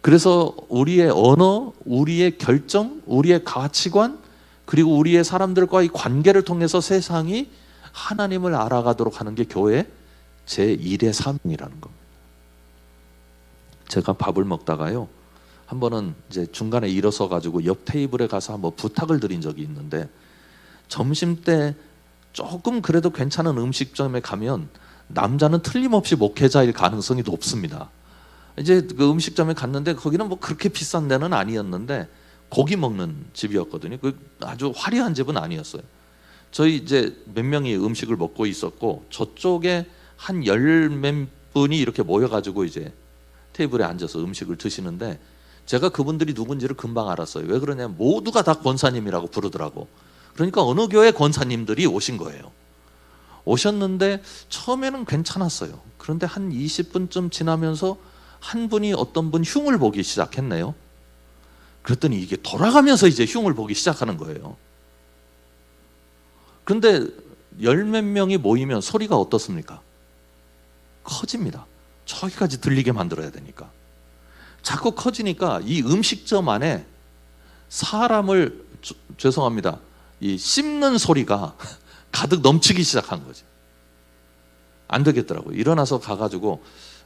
그래서 우리의 언어, 우리의 결정, 우리의 가치관, 그리고 우리의 사람들과의 관계를 통해서 세상이 하나님을 알아가도록 하는 게 교회의 제1의 사명이라는 겁니다. 제가 밥을 먹다가요, 한 번은 이제 중간에 일어서 가지고 옆 테이블에 가서 한번 부탁을 드린 적이 있는데, 점심 때 조금 그래도 괜찮은 음식점에 가면 남자는 틀림없이 목회자일 가능성이 높습니다. 이제 그 음식점에 갔는데 거기는 뭐 그렇게 비싼 데는 아니었는데 고기 먹는 집이었거든요. 그 아주 화려한 집은 아니었어요. 저희 이제 몇 명이 음식을 먹고 있었고, 저쪽에 한 열 몇 분이 이렇게 모여가지고 이제 테이블에 앉아서 음식을 드시는데, 제가 그분들이 누군지를 금방 알았어요. 왜 그러냐면 모두가 다 권사님이라고 부르더라고. 그러니까 어느 교회 권사님들이 오신 거예요. 오셨는데 처음에는 괜찮았어요. 그런데 한 20분쯤 지나면서 한 분이 어떤 분 흉을 보기 시작했네요. 그랬더니 이게 돌아가면서 이제 흉을 보기 시작하는 거예요. 그런데 열 몇 명이 모이면 소리가 어떻습니까? 커집니다. 저기까지 들리게 만들어야 되니까. 자꾸 커지니까 이 음식점 안에 사람을, 죄송합니다, 이 씹는 소리가 가득 넘치기 시작한 거지. 안 되겠더라고요. 일어나서 가가지고,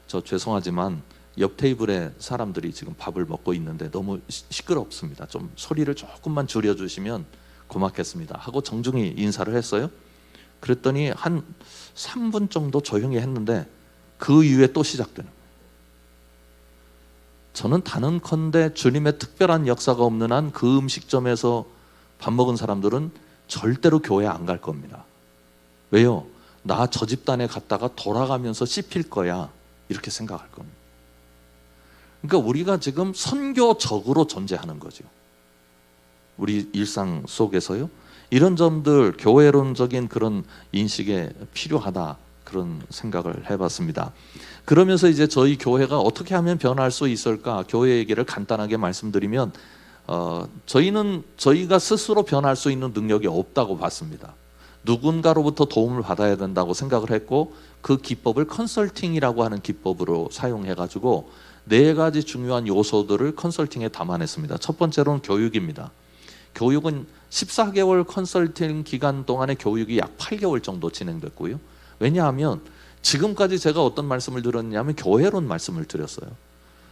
저 죄송하지만 옆 테이블에 사람들이 지금 밥을 먹고 있는데 너무 시끄럽습니다. 좀 소리를 조금만 줄여주시면 고맙겠습니다 하고 정중히 인사를 했어요. 그랬더니 한 3분 정도 조용히 했는데 그 이후에 또 시작되는 거예요. 저는 단언컨대 주님의 특별한 역사가 없는 한 그 음식점에서 밥 먹은 사람들은 절대로 교회 안 갈 겁니다. 왜요? 나 저 집단에 갔다가 돌아가면서 씹힐 거야, 이렇게 생각할 겁니다. 그러니까 우리가 지금 선교적으로 존재하는 거죠. 우리 일상 속에서요, 이런 점들, 교회론적인 그런 인식에 필요하다, 그런 생각을 해봤습니다. 그러면서 이제 저희 교회가 어떻게 하면 변할 수 있을까, 교회 얘기를 간단하게 말씀드리면, 저희는 저희가 스스로 변할 수 있는 능력이 없다고 봤습니다. 누군가로부터 도움을 받아야 된다고 생각을 했고, 그 기법을 컨설팅이라고 하는 기법으로 사용해가지고 4가지 중요한 요소들을 컨설팅에 담아냈습니다. 첫 번째로는 교육입니다. 교육은 14개월 컨설팅 기간 동안의 교육이 약 8개월 정도 진행됐고요. 왜냐하면 지금까지 제가 어떤 말씀을 드렸냐면 교회론 말씀을 드렸어요.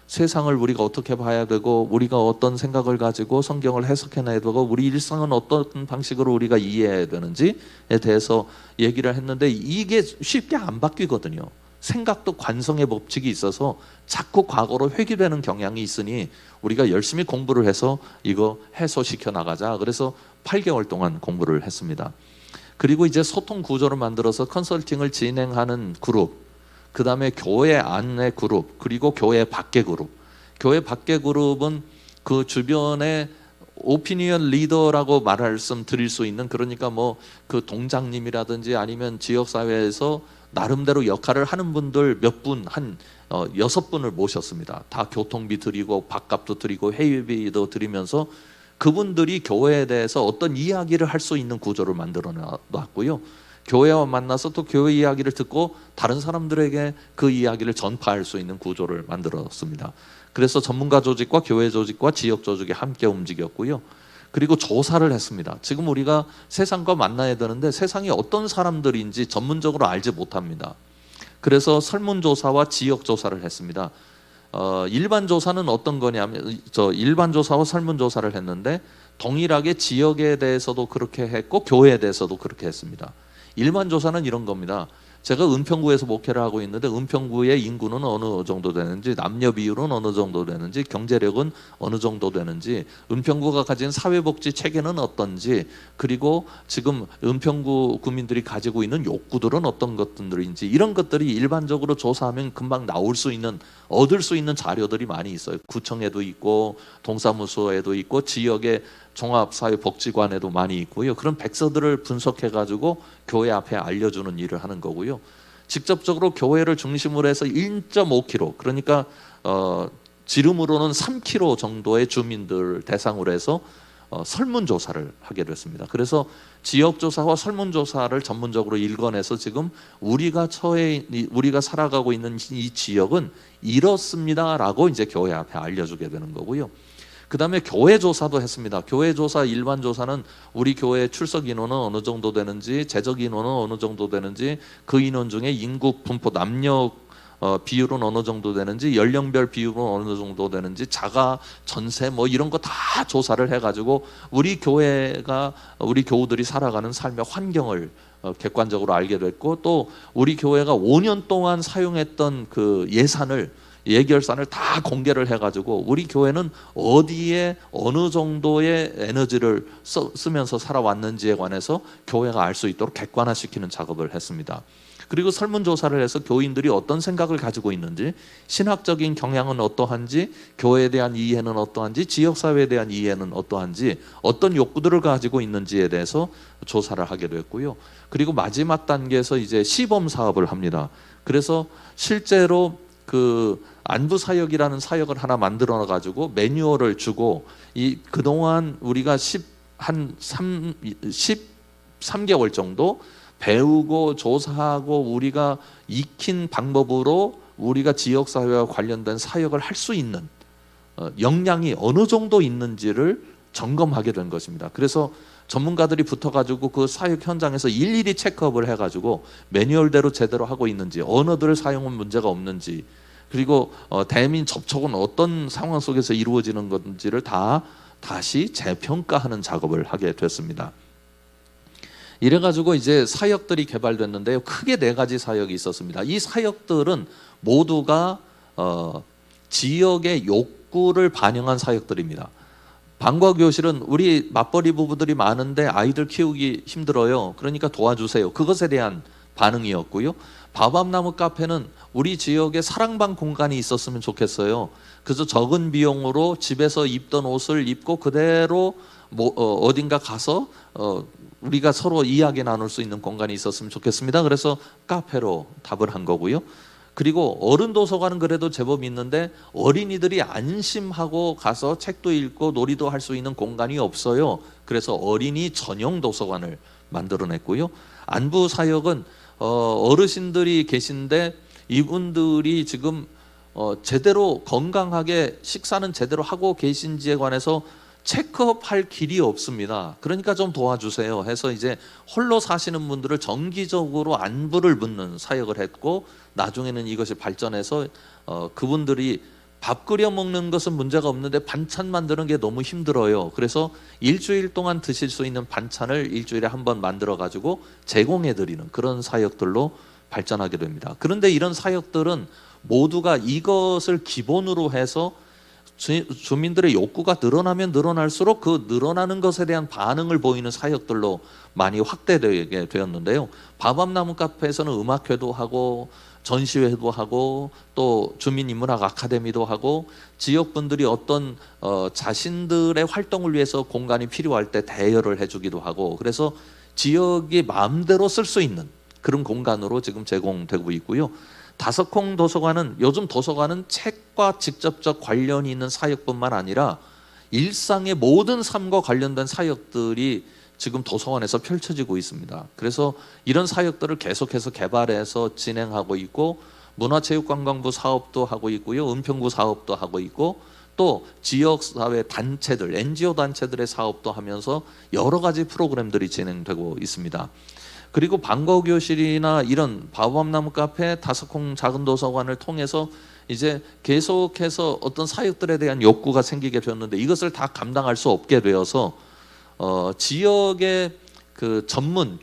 세상을 우리가 어떻게 봐야 되고, 우리가 어떤 생각을 가지고 성경을 해석해내야 되고, 우리 일상은 어떤 방식으로 우리가 이해해야 되는지에 대해서 얘기를 했는데, 이게 쉽게 안 바뀌거든요. 생각도 관성의 법칙이 있어서 자꾸 과거로 회귀되는 경향이 있으니 우리가 열심히 공부를 해서 이거 해소시켜 나가자. 그래서 8개월 동안 공부를 했습니다. 그리고 이제 소통 구조를 만들어서 컨설팅을 진행하는 그룹, 그 다음에 교회 안의 그룹, 그리고 교회 밖의 그룹. 교회 밖의 그룹은 그 주변에 오피니언 리더라고 말씀드릴 수 있는, 그러니까 뭐 그 동장님이라든지 아니면 지역사회에서 나름대로 역할을 하는 분들 몇 분, 한 6분을 모셨습니다. 다 교통비 드리고 밥값도 드리고 회의비도 드리면서 그분들이 교회에 대해서 어떤 이야기를 할 수 있는 구조를 만들어 놨고요. 교회와 만나서 또 교회 이야기를 듣고 다른 사람들에게 그 이야기를 전파할 수 있는 구조를 만들었습니다. 그래서 전문가 조직과 교회 조직과 지역 조직이 함께 움직였고요. 그리고 조사를 했습니다. 지금 우리가 세상과 만나야 되는데 세상이 어떤 사람들인지 전문적으로 알지 못합니다. 그래서 설문조사와 지역조사를 했습니다. 일반 조사는 어떤 거냐면, 일반 조사와 설문조사를 했는데 동일하게 지역에 대해서도 그렇게 했고 교회에 대해서도 그렇게 했습니다. 일반 조사는 이런 겁니다. 제가 은평구에서 목회를 하고 있는데 은평구의 인구는 어느 정도 되는지, 남녀 비율은 어느 정도 되는지, 경제력은 어느 정도 되는지, 은평구가 가진 사회복지 체계는 어떤지, 그리고 지금 은평구 구민들이 가지고 있는 욕구들은 어떤 것들인지, 이런 것들이 일반적으로 조사하면 금방 나올 수 있는, 얻을 수 있는 자료들이 많이 있어요. 구청에도 있고 동사무소에도 있고 지역의 종합사회복지관에도 많이 있고요. 그런 백서들을 분석해 가지고 교회 앞에 알려주는 일을 하는 거고요. 직접적으로 교회를 중심으로 해서 1.5km, 그러니까 지름으로는 3km 정도의 주민들 대상으로 해서 설문조사를 하게 됐습니다. 그래서 지역조사와 설문조사를 전문적으로 일궈내서 지금 우리가 살아가고 있는 이 지역은 이렇습니다라고 이제 교회 앞에 알려주게 되는 거고요. 그 다음에 교회 조사도 했습니다. 교회 조사, 일반 조사는 우리 교회 출석 인원은 어느 정도 되는지, 재적 인원은 어느 정도 되는지, 그 인원 중에 인구 분포, 남녀 비율은 어느 정도 되는지, 연령별 비율은 어느 정도 되는지, 자가, 전세 뭐 이런 거 다 조사를 해가지고 우리 교회가, 우리 교우들이 살아가는 삶의 환경을 객관적으로 알게 됐고, 또 우리 교회가 5년 동안 사용했던 그 예결산을 다 공개를 해가지고 우리 교회는 어디에 어느 정도의 에너지를 쓰면서 살아왔는지에 관해서 교회가 알 수 있도록 객관화시키는 작업을 했습니다. 그리고 설문조사를 해서 교인들이 어떤 생각을 가지고 있는지, 신학적인 경향은 어떠한지, 교회에 대한 이해는 어떠한지, 지역사회에 대한 이해는 어떠한지, 어떤 욕구들을 가지고 있는지에 대해서 조사를 하게 됐고요. 그리고 마지막 단계에서 이제 시범 사업을 합니다. 그래서 실제로 그 안부사역이라는 사역을 하나 만들어 가지고 매뉴얼을 주고, 그동안 우리가 13개월 정도 배우고 조사하고 우리가 익힌 방법으로 우리가 지역사회와 관련된 사역을 할 수 있는 역량이 어느 정도 있는지를 점검하게 된 것입니다. 그래서 전문가들이 붙어가지고 그 사역 현장에서 일일이 체크업을 해가지고 매뉴얼대로 제대로 하고 있는지, 언어들을 사용은 문제가 없는지, 그리고 대민 접촉은 어떤 상황 속에서 이루어지는 건지를 다시 재평가하는 작업을 하게 됐습니다. 이래가지고 이제 사역들이 개발됐는데요. 크게 4가지 사역이 있었습니다. 이 사역들은 모두가 지역의 욕구를 반영한 사역들입니다. 방과교실은 우리 맞벌이 부부들이 많은데 아이들 키우기 힘들어요. 그러니까 도와주세요. 그것에 대한 반응이었고요. 바밤나무 카페는 우리 지역에 사랑방 공간이 있었으면 좋겠어요. 그래서 적은 비용으로 집에서 입던 옷을 입고 그대로 어딘가 가서 우리가 서로 이야기 나눌 수 있는 공간이 있었으면 좋겠습니다. 그래서 카페로 답을 한 거고요. 그리고 어른 도서관은 그래도 제법 있는데 어린이들이 안심하고 가서 책도 읽고 놀이도 할 수 있는 공간이 없어요. 그래서 어린이 전용 도서관을 만들어냈고요. 안부 사역은 어르신들이 계신데 이분들이 지금 제대로 건강하게 식사는 제대로 하고 계신지에 관해서 체크업할 길이 없습니다. 그러니까 좀 도와주세요 해서 이제 홀로 사시는 분들을 정기적으로 안부를 묻는 사역을 했고, 나중에는 이것이 발전해서 그분들이 밥 끓여 먹는 것은 문제가 없는데 반찬 만드는 게 너무 힘들어요. 그래서 일주일 동안 드실 수 있는 반찬을 일주일에 한 번 만들어 가지고 제공해 드리는 그런 사역들로 발전하게 됩니다. 그런데 이런 사역들은 모두가 이것을 기본으로 해서 주민들의 욕구가 늘어나면 늘어날수록 그 늘어나는 것에 대한 반응을 보이는 사역들로 많이 확대되게 되었는데요. 바밤나무 카페에서는 음악회도 하고 전시회도 하고 또 주민인문학 아카데미도 하고, 지역분들이 어떤 자신들의 활동을 위해서 공간이 필요할 때 대여를 해주기도 하고, 그래서 지역이 마음대로 쓸 수 있는 그런 공간으로 지금 제공되고 있고요. 다섯콩 도서관은, 요즘 도서관은 책과 직접적 관련이 있는 사역뿐만 아니라 일상의 모든 삶과 관련된 사역들이 지금 도서관에서 펼쳐지고 있습니다. 그래서 이런 사역들을 계속해서 개발해서 진행하고 있고, 문화체육관광부 사업도 하고 있고요, 은평구 사업도 하고 있고, 또 지역사회 단체들, NGO 단체들의 사업도 하면서 여러 가지 프로그램들이 진행되고 있습니다. 그리고 방과교실이나 이런 바밤나무 카페, 다섯콩 작은 도서관을 통해서 이제 계속해서 어떤 사역들에 대한 욕구가 생기게 되었는데, 이것을 다 감당할 수 없게 되어서 지역의 그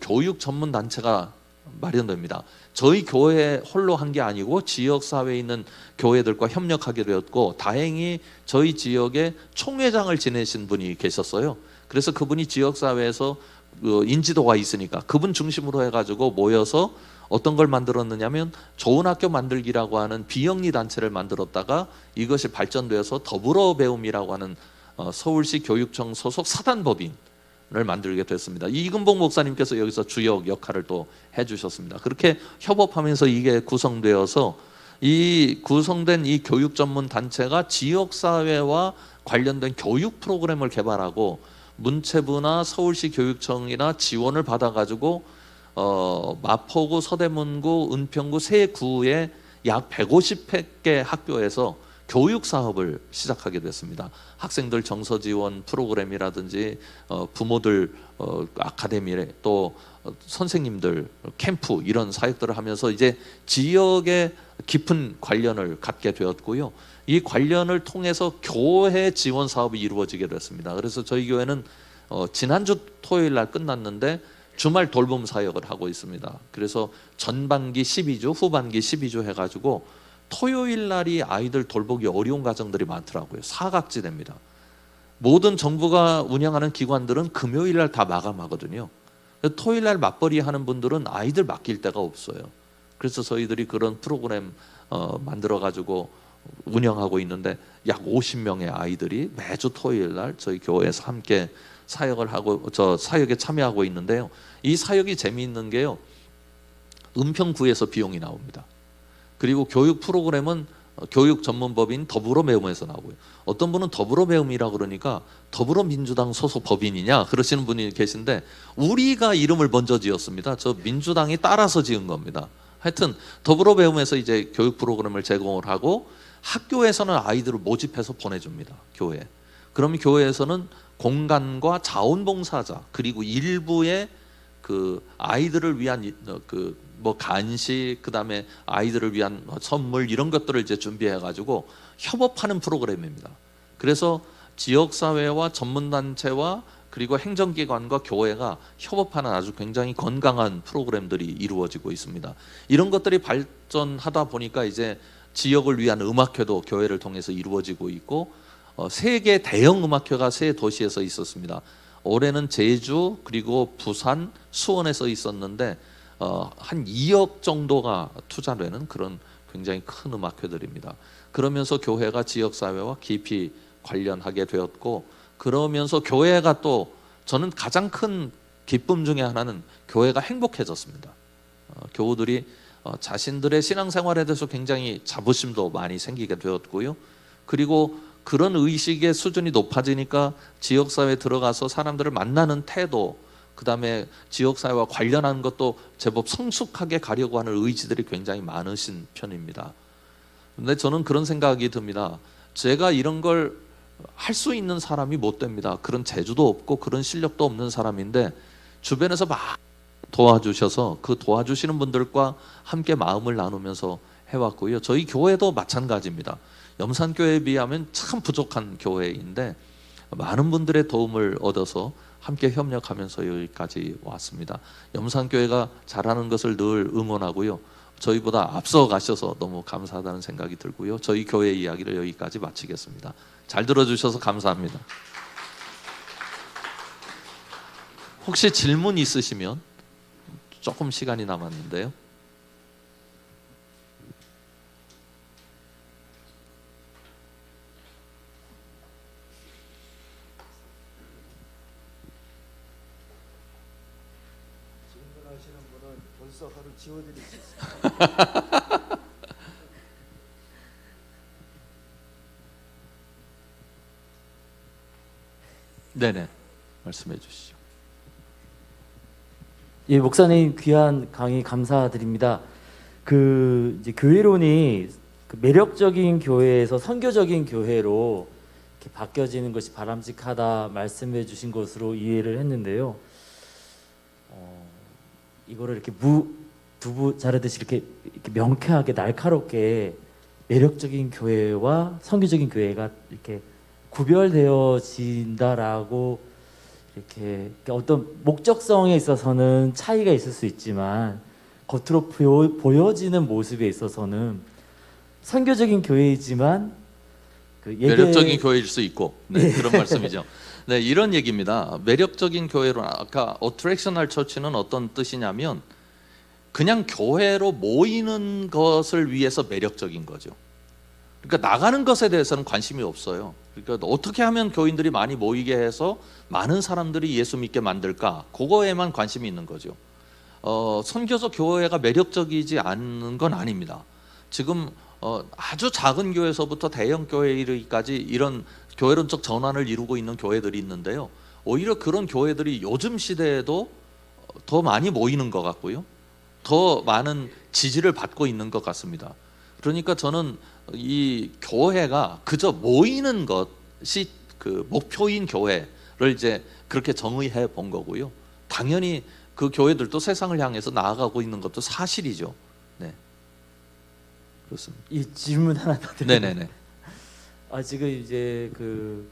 교육 전문 단체가 마련됩니다. 저희 교회 홀로 한 게 아니고 지역 사회에 있는 교회들과 협력하게 되었고, 다행히 저희 지역에 총회장을 지내신 분이 계셨어요. 그래서 그분이 지역 사회에서 인지도가 있으니까 그분 중심으로 해가지고 모여서 어떤 걸 만들었느냐면 좋은 학교 만들기라고 하는 비영리 단체를 만들었다가 이것이 발전되어서 더불어 배움이라고 하는 서울시 교육청 소속 사단법인을 만들게 됐습니다. 이근복 목사님께서 여기서 주역 역할을 또 해주셨습니다. 그렇게 협업하면서 이게 구성되어서 이 구성된 이 교육 전문 단체가 지역 사회와 관련된 교육 프로그램을 개발하고 문체부나 서울시 교육청이나 지원을 받아가지고 마포구, 서대문구, 은평구 세 구의 약 150개 학교에서 교육 사업을 시작하게 됐습니다. 학생들 정서 지원 프로그램이라든지 부모들 아카데미, 또 선생님들 캠프, 이런 사역들을 하면서 이제 지역에 깊은 관련을 갖게 되었고요. 이 관련을 통해서 교회 지원 사업이 이루어지게 됐습니다. 그래서 저희 교회는 지난주 토요일 날 끝났는데 주말 돌봄 사역을 하고 있습니다. 그래서 전반기 12주, 후반기 12주 해가지고 토요일 날이 아이들 돌보기 어려운 가정들이 많더라고요. 사각지대입니다. 모든 정부가 운영하는 기관들은 금요일 날 다 마감하거든요. 토요일 날 맞벌이 하는 분들은 아이들 맡길 데가 없어요. 그래서 저희들이 그런 프로그램 만들어가지고 운영하고 있는데 약 50명의 아이들이 매주 토요일 날 저희 교회에서 함께 사역을 하고 사역에 참여하고 있는데요. 이 사역이 재미있는 게요, 은평구에서 비용이 나옵니다. 그리고 교육 프로그램은 교육 전문법인 더불어 배움에서 나오고요. 어떤 분은 더불어 배움이라 그러니까 더불어민주당 소속 법인이냐 그러시는 분이 계신데, 우리가 이름을 먼저 지었습니다. 저 민주당이 따라서 지은 겁니다. 하여튼 더불어 배움에서 이제 교육 프로그램을 제공을 하고 학교에서는 아이들을 모집해서 보내줍니다. 교회에. 그럼 교회에서는 공간과 자원봉사자, 그리고 일부의 그 아이들을 위한 뭐 간식, 그다음에 아이들을 위한 선물, 이런 것들을 이제 준비해 가지고 협업하는 프로그램입니다. 그래서 지역 사회와 전문 단체와 그리고 행정기관과 교회가 협업하는 아주 굉장히 건강한 프로그램들이 이루어지고 있습니다. 이런 것들이 발전하다 보니까 이제 지역을 위한 음악회도 교회를 통해서 이루어지고 있고, 세계 대형 음악회가 세 도시에서 있었습니다. 올해는 제주, 그리고 부산, 수원에서 있었는데 한 2억 정도가 투자되는 그런 굉장히 큰 음악회들입니다. 그러면서 교회가 지역사회와 깊이 관련하게 되었고, 그러면서 교회가 또, 저는 가장 큰 기쁨 중에 하나는 교회가 행복해졌습니다. 교우들이 자신들의 신앙생활에 대해서 굉장히 자부심도 많이 생기게 되었고요. 그리고 그런 의식의 수준이 높아지니까 지역사회에 들어가서 사람들을 만나는 태도, 그 다음에 지역사회와 관련한 것도 제법 성숙하게 가려고 하는 의지들이 굉장히 많으신 편입니다. 근데 저는 그런 생각이 듭니다. 제가 이런 걸 할 수 있는 사람이 못 됩니다. 그런 재주도 없고 그런 실력도 없는 사람인데 주변에서 막 도와주셔서 그 도와주시는 분들과 함께 마음을 나누면서 해왔고요. 저희 교회도 마찬가지입니다. 염산교회에 비하면 참 부족한 교회인데 많은 분들의 도움을 얻어서 함께 협력하면서 여기까지 왔습니다. 염산교회가 잘하는 것을 늘 응원하고요. 저희보다 앞서 가셔서 너무 감사하다는 생각이 들고요. 저희 교회 이야기를 여기까지 마치겠습니다. 잘 들어주셔서 감사합니다. 혹시 질문 있으시면, 조금 시간이 남았는데요. 질문하시는 분은 벌써 하루 지워드릴 수 있습니다. 네네, 말씀해 주시죠. 예, 목사님 귀한 강의 감사드립니다. 이제 교회론이 매력적인 교회에서 선교적인 교회로 이렇게 바뀌어지는 것이 바람직하다 말씀해 주신 것으로 이해를 했는데요. 이거를 이렇게 두부 자르듯이 이렇게 명쾌하게 날카롭게 매력적인 교회와 선교적인 교회가 이렇게 구별되어진다라고, 이렇게 어떤 목적성에 있어서는 차이가 있을 수 있지만 겉으로 보여지는 모습에 있어서는 선교적인 교회이지만 그 매력적인 교회일 수 있고 그런 말씀이죠. 네, 이런 얘기입니다. 매력적인 교회로 아까 어트랙셔널 처치는 어떤 뜻이냐면 그냥 교회로 모이는 것을 위해서 매력적인 거죠. 그러니까 나가는 것에 대해서는 관심이 없어요. 그러니까 어떻게 하면 교인들이 많이 모이게 해서 많은 사람들이 예수 믿게 만들까? 그거에만 관심이 있는 거죠. 선교적 교회가 매력적이지 않은 건 아닙니다. 지금 아주 작은 교회에서부터 대형 교회까지 이런 교회론적 전환을 이루고 있는 교회들이 있는데요. 오히려 그런 교회들이 요즘 시대에도 더 많이 모이는 것 같고요. 더 많은 지지를 받고 있는 것 같습니다. 그러니까 저는 이 교회가 그저 모이는 것이 그 목표인 교회를 이제 그렇게 정의해 본 거고요. 당연히 그 교회들도 세상을 향해서 나아가고 있는 것도 사실이죠. 네, 그렇습니다. 이 질문 하나 더 드려요. 네네네. 지금 이제 그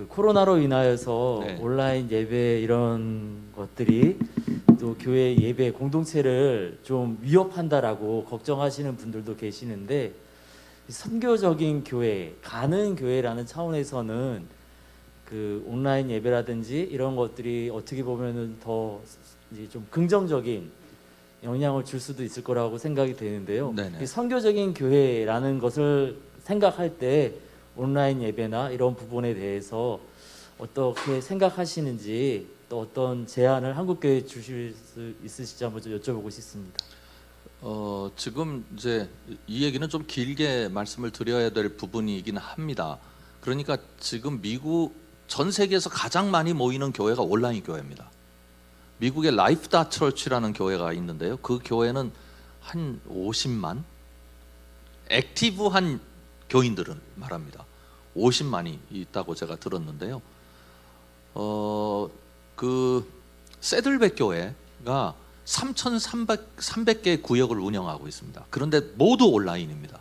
코로나로 인하여서 네. 온라인 예배 이런 것들이 또 교회 예배 공동체를 좀 위협한다라고 걱정하시는 분들도 계시는데 선교적인 교회, 가는 교회라는 차원에서는 그 온라인 예배라든지 이런 것들이 어떻게 보면은 더 이제 좀 긍정적인 영향을 줄 수도 있을 거라고 생각이 되는데요. 네네. 이 선교적인 교회라는 것을 생각할 때 온라인 예배나 이런 부분에 대해서 어떻게 생각하시는지 또 어떤 제안을 한국교회에 주실 수 있으실지 한번 좀 여쭤보고 싶습니다. 지금 이제 이 얘기는 좀 길게 말씀을 드려야 될 부분이긴 합니다. 그러니까 지금 미국 전 세계에서 가장 많이 모이는 교회가 온라인 교회입니다. 미국의 라이프 다 처치라는 교회가 있는데요. 그 교회는 한 50만 액티브한 교인들은 말합니다. 50만이 있다고 제가 들었는데요. 그 세들백 교회가 3,300개의 구역을 운영하고 있습니다. 그런데 모두 온라인입니다.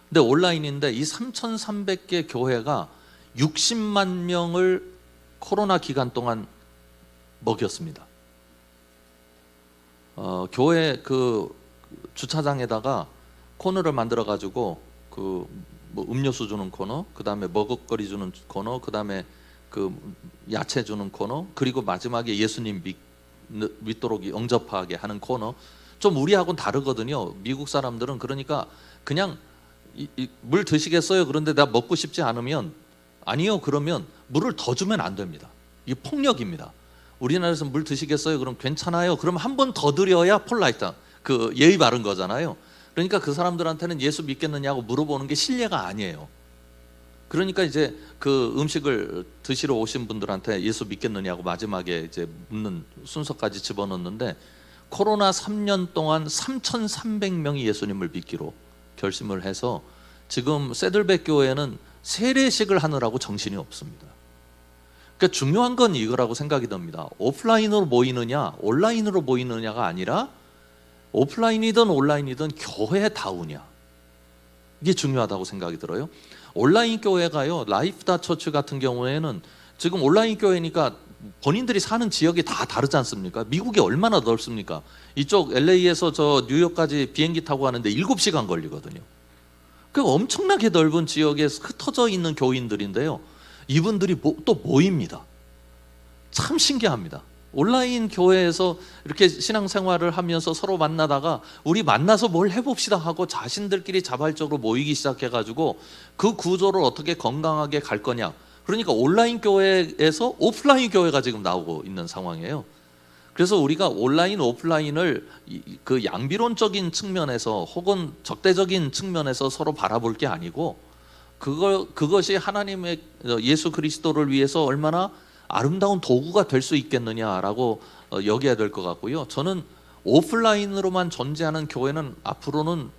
근데 온라인인데 이 3,300개 교회가 60만 명을 코로나 기간 동안 먹였습니다. 교회 그 주차장에다가 코너를 만들어 가지고 그 뭐 음료수 주는 코너, 그 다음에 먹을거리 주는 코너, 그 다음에 그 야채 주는 코너, 그리고 마지막에 예수님 믿도록 영접하게 하는 코너. 좀 우리하고는 다르거든요. 미국 사람들은 그러니까 그냥 물 드시겠어요? 그런데 나 먹고 싶지 않으면 아니요. 그러면 물을 더 주면 안 됩니다. 이게 폭력입니다. 우리나라에서 물 드시겠어요? 그럼 괜찮아요. 그럼 한 번 더 드려야 폴라이트 그 예의 바른 거잖아요. 그러니까 그 사람들한테는 예수 믿겠느냐고 물어보는 게 신뢰가 아니에요. 그러니까 이제 그 음식을 드시러 오신 분들한테 예수 믿겠느냐고 마지막에 이제 묻는 순서까지 집어넣는데 코로나 3년 동안 3,300명이 예수님을 믿기로 결심을 해서 지금 세들백 교회는 세례식을 하느라고 정신이 없습니다. 그러니까 중요한 건 이거라고 생각이 듭니다. 오프라인으로 모이느냐 온라인으로 모이느냐가 아니라 오프라인이든 온라인이든 교회다우냐, 이게 중요하다고 생각이 들어요. 온라인 교회가요, 라이프 다 처치 같은 경우에는 지금 온라인 교회니까 본인들이 사는 지역이 다 다르지 않습니까? 미국이 얼마나 넓습니까? 이쪽 LA에서 저 뉴욕까지 비행기 타고 가는데 7시간 걸리거든요. 그 엄청나게 넓은 지역에 흩어져 있는 교인들인데요, 이분들이 또 모입니다. 참 신기합니다. 온라인 교회에서 이렇게 신앙생활을 하면서 서로 만나다가 우리 만나서 뭘 해봅시다 하고 자신들끼리 자발적으로 모이기 시작해가지고 그 구조를 어떻게 건강하게 갈 거냐. 그러니까 온라인 교회에서 오프라인 교회가 지금 나오고 있는 상황이에요. 그래서 우리가 온라인 오프라인을 그 양비론적인 측면에서 혹은 적대적인 측면에서 서로 바라볼 게 아니고 그것이 하나님의 예수 그리스도를 위해서 얼마나 아름다운 도구가 될 수 있겠느냐라고 여겨야 될 것 같고요. 저는 오프라인으로만 존재하는 교회는 앞으로는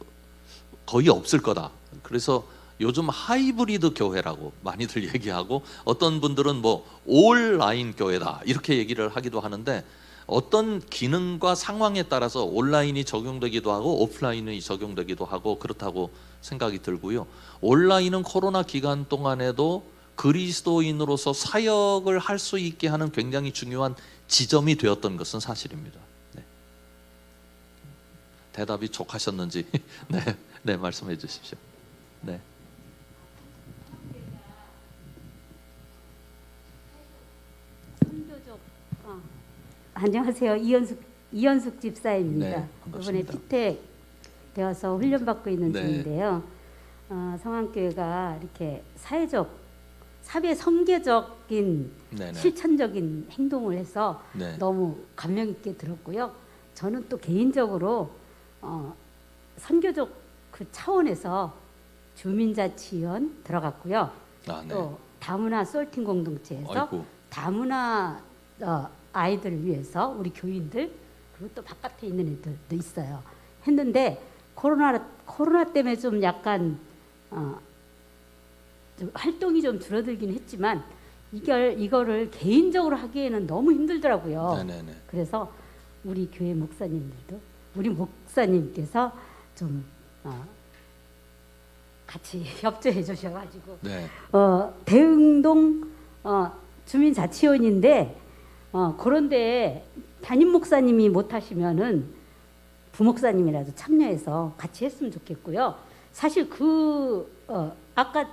거의 없을 거다. 그래서 요즘 하이브리드 교회라고 많이들 얘기하고 어떤 분들은 뭐 온라인 교회다 이렇게 얘기를 하기도 하는데 어떤 기능과 상황에 따라서 온라인이 적용되기도 하고 오프라인이 적용되기도 하고 그렇다고 생각이 들고요. 온라인은 코로나 기간 동안에도 그리스도인으로서 사역을 할 수 있게 하는 굉장히 중요한 지점이 되었던 것은 사실입니다. 네. 대답이 족하셨는지 네, 네 말씀해 주십시오. 네. 선교적 안녕하세요. 이현숙 집사입니다. 네, 이번에 반갑습니다. 피택 되어서 훈련받고 있는 네. 중인데요. 성안교회가 이렇게 사회 선교적인 네네. 실천적인 행동을 해서 네. 너무 감명 있게 들었고요. 저는 또 개인적으로 선교적 그 차원에서 주민자치위원 들어갔고요. 아, 네. 또 다문화 솔팅 공동체에서 아이고. 다문화 아이들을 위해서 우리 교인들 그리고 또 바깥에 있는 애들도 있어요. 했는데 코로나 때문에 좀 약간 좀 활동이 좀 줄어들긴 했지만 이거를 개인적으로 하기에는 너무 힘들더라고요. 네네네. 그래서 우리 교회 목사님들도 우리 목사님께서 좀 같이 협조해 주셔가지고 네. 대흥동 주민자치위원인데 그런데 담임 목사님이 못하시면은 부목사님이라도 참여해서 같이 했으면 좋겠고요. 사실 아까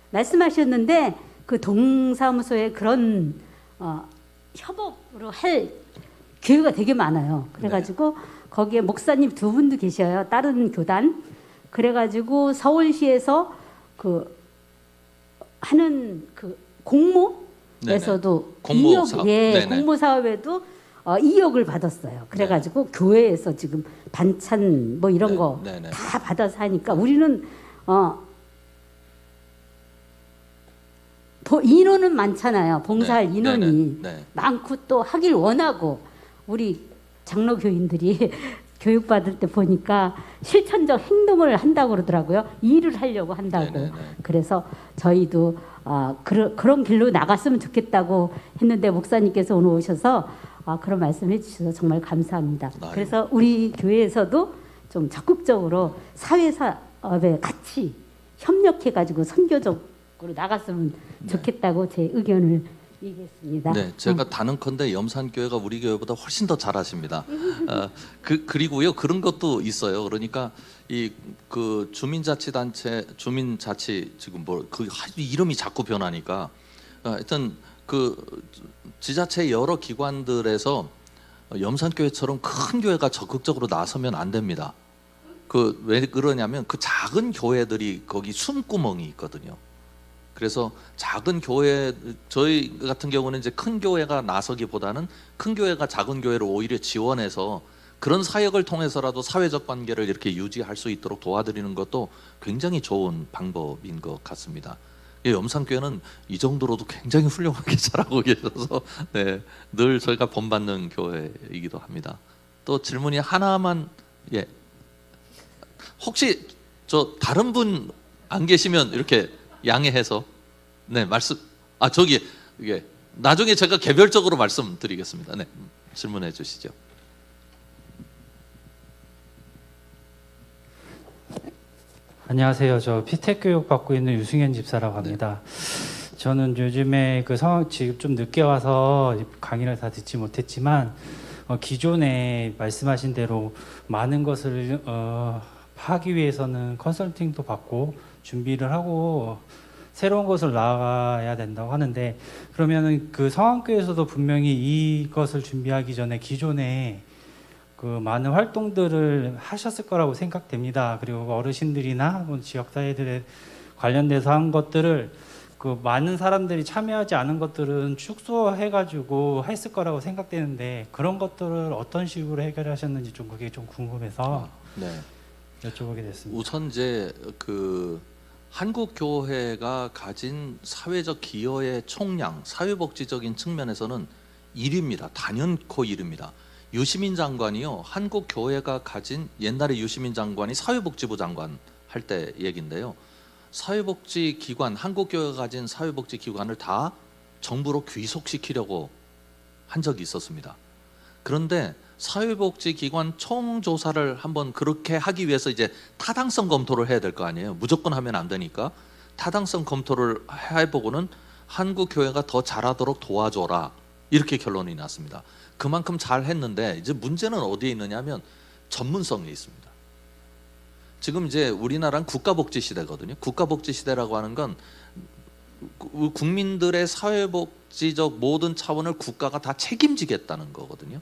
말씀하셨는데 그 동사무소에 그런 협업으로 할 교회가 되게 많아요. 그래가지고 거기에 목사님 2분도 계셔요. 다른 교단. 그래가지고 서울시에서 그 하는 그 공모에서도 공모 2억, 사업. 예, 네네. 공모 사업에도 2억을 받았어요. 그래가지고 교회에서 지금 반찬 뭐 이런 네, 거 네네. 다 받아서 하니까 우리는 인원은 많잖아요. 봉사할 네, 인원이 네네, 네. 많고 또 하길 원하고 우리 장로 교인들이 교육받을 때 보니까 실천적 행동을 한다고 그러더라고요. 일을 하려고 한다고. 네네네. 그래서 저희도 그런 길로 나갔으면 좋겠다고 했는데 목사님께서 오늘 오셔서 그런 말씀해 주셔서 정말 감사합니다. 아유. 그래서 우리 교회에서도 좀 적극적으로 사회사업에 같이 협력해가지고 선교적으로 나갔으면 좋겠다고 제 의견을 얘기했습니다. 네, 제가 다는컨대 염산교회가 우리 교회보다 훨씬 더 잘하십니다. 그리고요 그런 것도 있어요. 그러니까 그 주민자치단체, 주민자치 지금 이름이 자꾸 변하니까 하여튼 그 지자체 여러 기관들에서 염산교회처럼 큰 교회가 적극적으로 나서면 안 됩니다. 왜 그러냐면 그 작은 교회들이 거기 숨구멍이 있거든요. 그래서 작은 교회, 저희 같은 경우는 이제 큰 교회가 나서기보다는 큰 교회가 작은 교회를 오히려 지원해서 그런 사역을 통해서라도 사회적 관계를 이렇게 유지할 수 있도록 도와드리는 것도 굉장히 좋은 방법인 것 같습니다. 염산교회는 이 정도로도 굉장히 훌륭하게 잘하고 계셔서 네, 늘 저희가 본받는 교회이기도 합니다. 또 질문이 하나만, 예, 혹시 저 다른 분 안 계시면 이렇게 양해해서 네 말씀 저기 이게 나중에 제가 개별적으로 말씀드리겠습니다. 네 질문해 주시죠. 안녕하세요. 저 피택 교육 받고 있는 유승현 집사라고 합니다. 저는 요즘에 그 상황 지금 좀 늦게 와서 강의를 다 듣지 못했지만 기존에 말씀하신 대로 많은 것을 하기 위해서는 컨설팅도 받고 준비를 하고 새로운 것을 나가야 된다고 하는데 그러면은 그 성안교에서도 분명히 이것을 준비하기 전에 기존에 그 많은 활동들을 하셨을 거라고 생각됩니다. 그리고 어르신들이나 지역사회들에 관련돼서 한 것들을 그 많은 사람들이 참여하지 않은 것들은 축소해가지고 했을 거라고 생각되는데 그런 것들을 어떤 식으로 해결하셨는지 좀 그게 좀 궁금해서 네. 여쭤보게 됐습니다. 우선 이제 그 한국 교회가 가진 사회적 기여의 총량, 사회복지적인 측면에서는 1위입니다. 단연코 1위입니다. 유시민 장관이요, 한국 교회가 가진 옛날에 유시민 장관이 사회복지부 장관 할 때 얘긴데요. 사회복지 기관, 한국 교회가 가진 사회복지 기관을 다 정부로 귀속시키려고 한 적이 있었습니다. 그런데 사회복지기관 총조사를 한번 그렇게 하기 위해서 이제 타당성 검토를 해야 될 거 아니에요. 무조건 하면 안 되니까 타당성 검토를 해보고는 한국 교회가 더 잘하도록 도와줘라 이렇게 결론이 났습니다. 그만큼 잘했는데 이제 문제는 어디에 있느냐면 전문성에 있습니다. 지금 이제 우리나라는 국가복지 시대거든요. 국가복지 시대라고 하는 건 국민들의 사회복지적 모든 차원을 국가가 다 책임지겠다는 거거든요.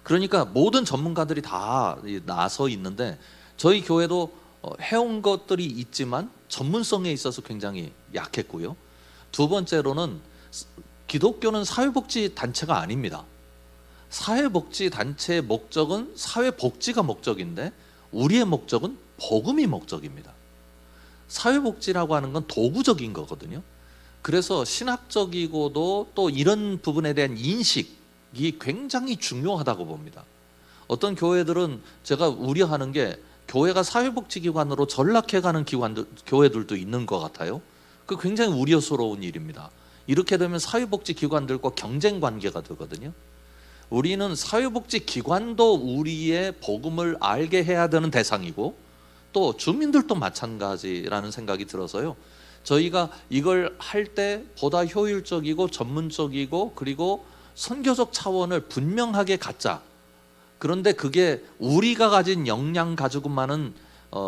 그러니까 모든 전문가들이 다 나서 있는데 저희 교회도 해온 것들이 있지만 전문성에 있어서 굉장히 약했고요. 두 번째로는 기독교는 사회복지 단체가 아닙니다. 사회복지 단체의 목적은 사회복지가 목적인데 우리의 목적은 복음이 목적입니다. 사회복지라고 하는 건 도구적인 거거든요. 그래서 신학적이고도 또 이런 부분에 대한 인식이 굉장히 중요하다고 봅니다. 어떤 교회들은 제가 우려하는 게 교회가 사회복지기관으로 전락해가는 교회들도 있는 것 같아요. 그 굉장히 우려스러운 일입니다. 이렇게 되면 사회복지기관들과 경쟁 관계가 되거든요. 우리는 사회복지기관도 우리의 복음을 알게 해야 되는 대상이고 또 주민들도 마찬가지라는 생각이 들어서요. 저희가 이걸 할 때 보다 효율적이고 전문적이고 그리고 선교적 차원을 분명하게 갖자. 그런데 그게 우리가 가진 역량 가지고만은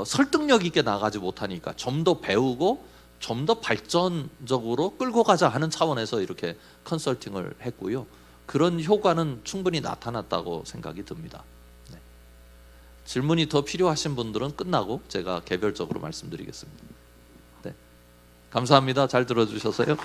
설득력 있게 나가지 못하니까 좀 더 배우고 좀 더 발전적으로 끌고 가자 하는 차원에서 이렇게 컨설팅을 했고요. 그런 효과는 충분히 나타났다고 생각이 듭니다. 네. 질문이 더 필요하신 분들은 끝나고 제가 개별적으로 말씀드리겠습니다. 네. 감사합니다. 잘 들어주셔서요.